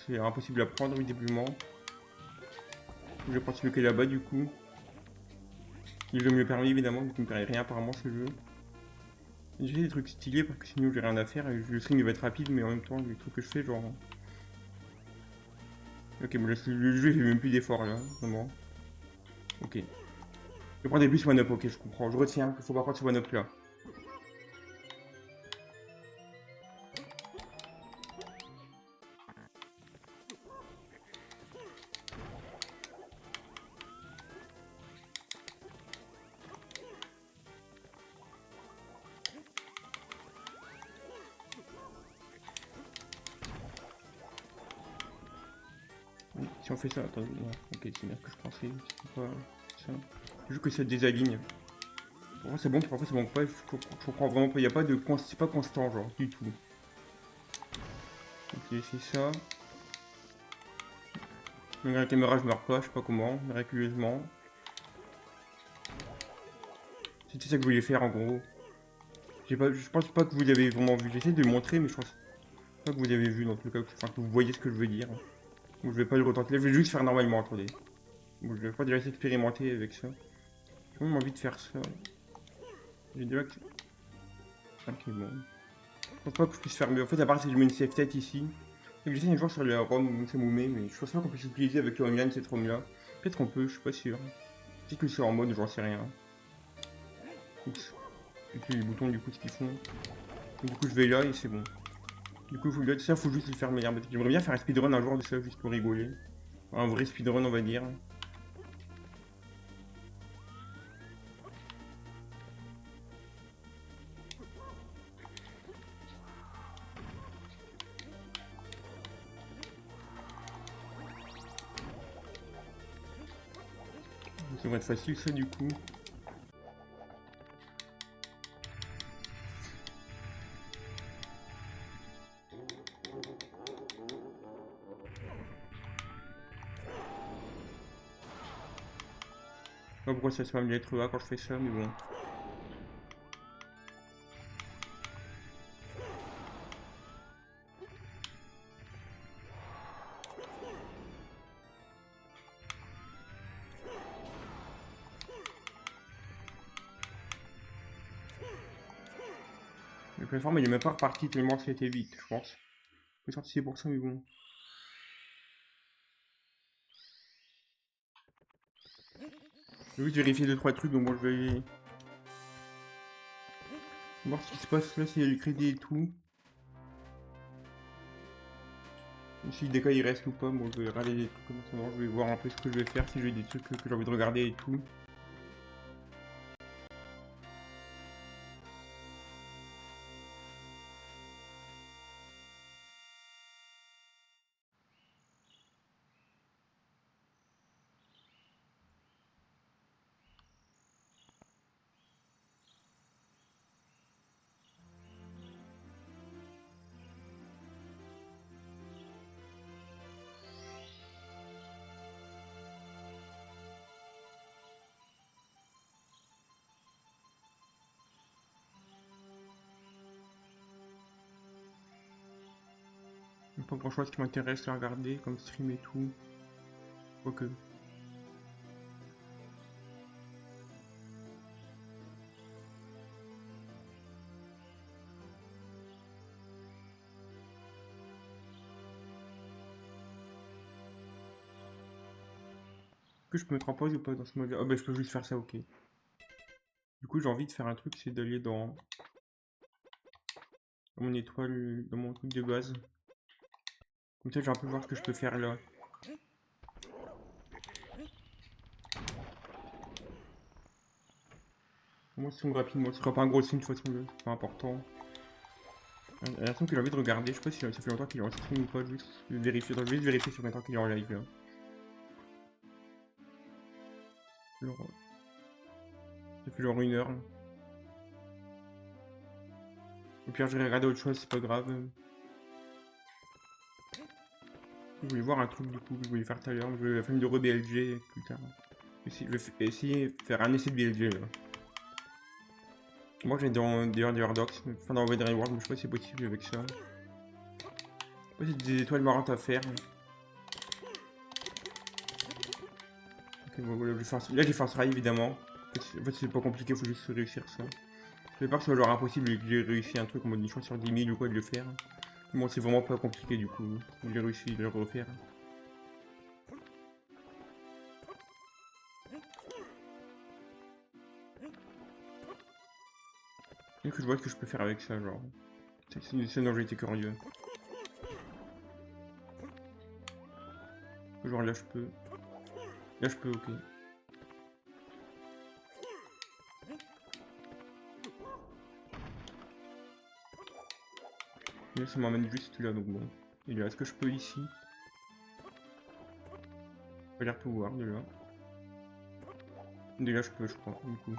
Speaker 1: c'est impossible à prendre, visiblement. Je vais prendre celui qui est là-bas, du coup. Le jeu me le permet, évidemment, donc il me permet rien, apparemment, ce jeu. J'ai fait des trucs stylés parce que sinon j'ai rien à faire et le stream il va être rapide, mais en même temps, les trucs que je fais, genre. Ok, bon, le jeu il fait même plus d'efforts là, vraiment. Ok. Je prends des plus one-up, ok, je comprends. Je retiens qu'il faut pas prendre ce one-up là. Si on fait ça, attendez, non, ok, c'est bien ce que je pensais, c'est pas ça. C'est juste que ça désaligne. Pour moi c'est bon, parfois c'est bon pas, je comprends vraiment pas, y a pas de. C'est pas constant, genre, du tout. Ok, c'est ça. Malgré la caméra, je meurs pas, je sais pas comment, miraculeusement. C'était ça que je voulais faire en gros. Je pense pas que vous avez vraiment vu, j'essaie de le montrer, mais je pense pas que vous avez vu dans tout cas, enfin que vous voyez ce que je veux dire. Bon, je vais pas le retenter là, je vais juste faire normalement, attendez. Bon, je vais pas déjà expérimenter avec ça. J'ai même envie de faire ça. J'ai déjà que... Ok, bon. Je pense pas que je puisse faire mieux. En fait, à part si je mets une save tête ici. J'essaie un jour sur le ROM Moumé, mais je pense pas qu'on puisse utiliser avec le online cette ROM là. Peut-être qu'on peut, je suis pas sûr. Peut-être que c'est en mode, j'en sais rien. Oups. Et puis les boutons, du coup, ce qu'ils font. Du coup, je vais là et c'est bon. Du coup, ça, faut juste le faire de manière bête. J'aimerais bien faire un speedrun un jour de ça, juste pour rigoler. Un vrai speedrun, on va dire. Ça va être facile, ça, du coup. Je sais pas pourquoi ça se met à me lettre A quand je fais ça, mais bon. La plateforme, il est même pas reparti tellement c'était vite, je pense. Je suis sorti c'est pour ça, mais bon. Je vais juste vérifier 2-3 trucs, donc bon, je vais voir ce qui se passe là, s'il y a du crédit et tout. Et si des cas il reste ou pas, bon, je vais regarder des trucs comme ça. Je vais voir un peu ce que je vais faire, si j'ai des trucs que j'ai envie de regarder et tout. Il n'y a pas grand chose qui m'intéresse à regarder, comme stream et tout. Quoique. Que je peux mettre en pause ou pas dans ce mode? Ah bah je peux juste faire ça, ok. Du coup j'ai envie de faire un truc, c'est d'aller dans mon étoile, dans mon truc de base. Comme ça j'ai un peu voir ce que je peux faire là. Moi stream rapidement, ce sera pas un gros stream de toute façon, c'est pas important. Un truc que j'ai envie de regarder, je sais pas si ça fait longtemps qu'il est en stream ou pas, juste vérifier, je vais juste vérifier sur combien de temps qu'il est en live là. Alors, ça fait genre 1 heure. Au pire je vais regarder autre chose, c'est pas grave. Je voulais voir un truc du coup que je voulais faire tout à l'heure, je voulais la famille de ReBLG plus tard. Je vais essayer de faire un essai de BLG là. Moi j'ai dans des Underdogs, enfin dans Weather World, mais je sais pas si c'est possible avec ça. Je sais pas si c'est des étoiles marrantes à faire. Ok, bon, voilà, là j'ai fait un try évidemment. En fait c'est pas compliqué, faut juste réussir ça. Je sais pas que ce soit genre impossible et que j'ai réussi un truc en mode une chance sur 10 000 ou quoi de le faire. Bon c'est vraiment pas compliqué du coup, j'ai réussi de le refaire. Et que je vois ce que je peux faire avec ça, genre. C'est une scène dont j'ai été curieux. Genre là je peux. Là je peux, ok. Et là ça m'emmène juste là donc bon. Et là est-ce que je peux ici? J'ai l'air de pouvoir de là. De là je peux je crois du coup.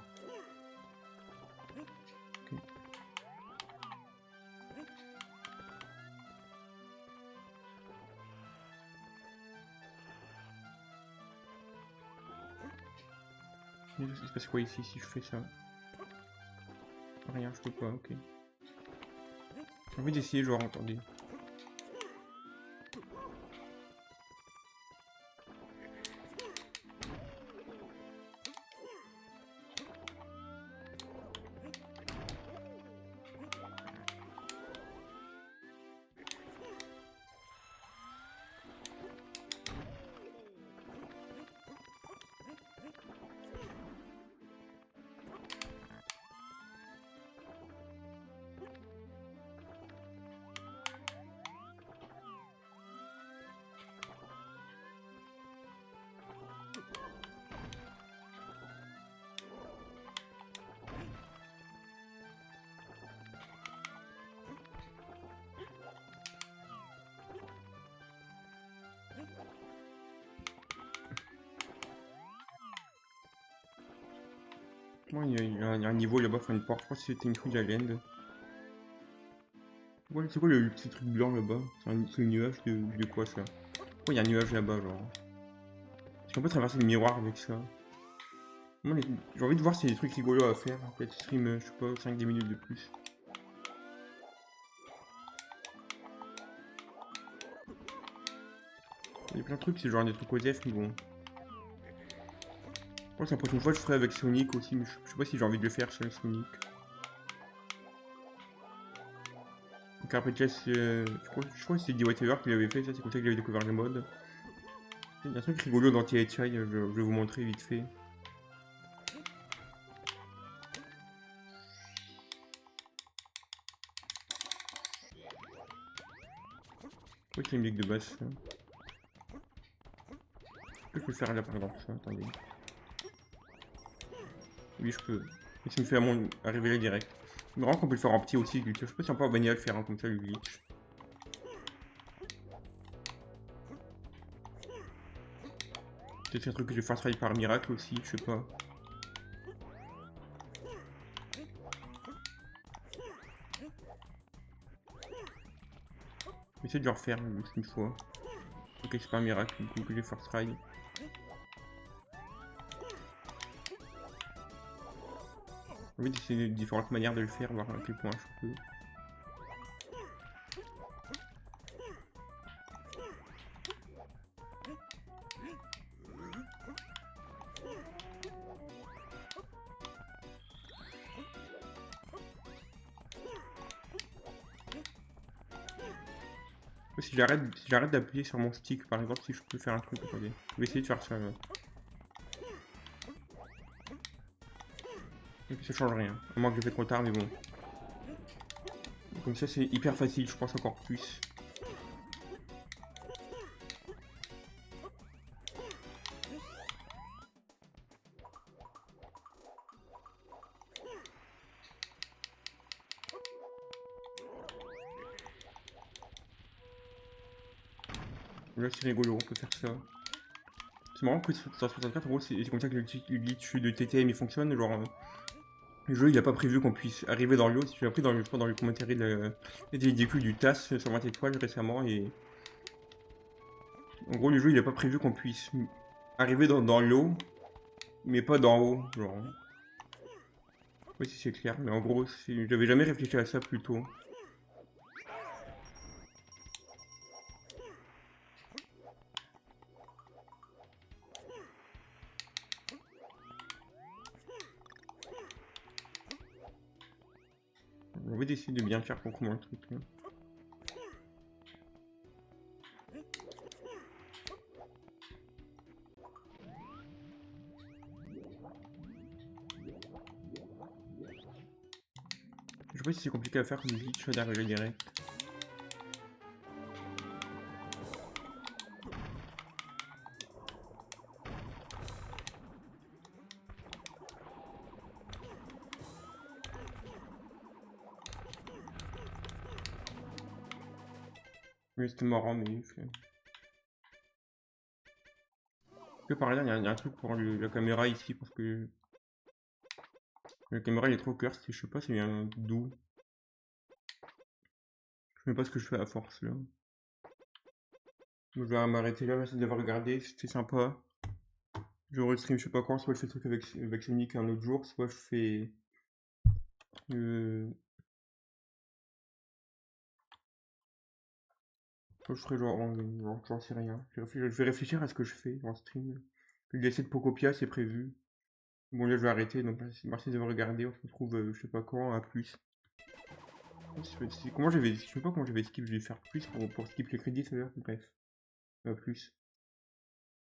Speaker 1: Ok. Il se passe quoi ici si je fais ça? Rien, je peux pas, ok. J'ai envie d'essayer genre, attendez. Moi il y a un niveau là-bas, enfin une porte, je crois que c'était une truc d'Island. Ouais, c'est quoi le petit truc blanc là-bas? C'est un nuage de quoi ça? Pourquoi il y a un nuage là-bas genre? Est-ce qu'on peut traverser le miroir avec ça? Moi j'ai envie de voir s'il y a des trucs rigolos à faire. Peut-être stream, je sais pas, 5-10 minutes de plus. Il y a plein de trucs, c'est genre des trucs ODF, mais bon. Je pense que la prochaine fois je ferai avec Sonic aussi, mais je sais pas si j'ai envie de le faire chez Sonic. Donc après Chess, je crois que c'est D.Whatever qui l'avait fait, ça c'est comme ça que j'avais découvert le mode. Il y a un truc rigolo dans THI, je vais vous montrer vite fait. Oui, c'est une musique de basse. Là. Je peux le faire là par exemple, ça, attendez. Oui, je peux. Et ça me fait arriver là direct. Mais vraiment qu'on peut le faire en petit aussi, glitch. Je sais pas si on peut en bagnole faire comme ça le glitch. Peut-être un truc que je fasse travailler par miracle aussi, je sais pas. J'essaie de le refaire juste une fois. Ok, c'est pas un miracle, du coup que j'ai force ride. En fait, c'est différentes manières de le faire, voir à quel point je peux. Si j'arrête d'appuyer sur mon stick, par exemple, si je peux faire un truc, attendez. Je vais essayer de faire ça. Là. Et puis ça change rien. À moins que j'ai fait trop tard, mais bon. Comme ça, c'est hyper facile, je pense encore plus. Là, c'est rigolo, on peut faire ça. C'est marrant que sur 64, en gros, c'est comme ça que le glitch de TTM il fonctionne. Genre, le jeu il a pas prévu qu'on puisse arriver dans l'eau. J'ai appris je crois, dans le commentaire des véhicules du TAS sur 20 étoiles récemment. Et en gros, le jeu il a pas prévu qu'on puisse arriver dans l'eau, mais pas d'en haut. Genre, oui, si c'est clair, mais en gros, j'avais jamais réfléchi à ça plus tôt. On va essayer de bien faire pour comment le truc là. Je sais pas si c'est compliqué à faire comme glitch d'arriver direct. Mais c'était marrant, mais. Que par là, il y a un truc pour la caméra ici, parce que la caméra elle est trop cursed, je sais pas, c'est vient d'où. Je sais pas ce que je fais à force là. Je vais m'arrêter là, merci d'avoir regardé, c'était sympa. Je restream je sais pas quand, soit je fais le truc avec Sonic un autre jour, soit je fais. Soit je ferai genre j'en sais rien. Je vais réfléchir à ce que je fais en stream. Le DLC de Pocopia c'est prévu. Bon là je vais arrêter, donc merci d'avoir regardé, on se retrouve je sais pas quand, à plus. Je sais pas comment je vais skip, je vais faire plus pour skip les crédits, ça veut dire, bref, à plus.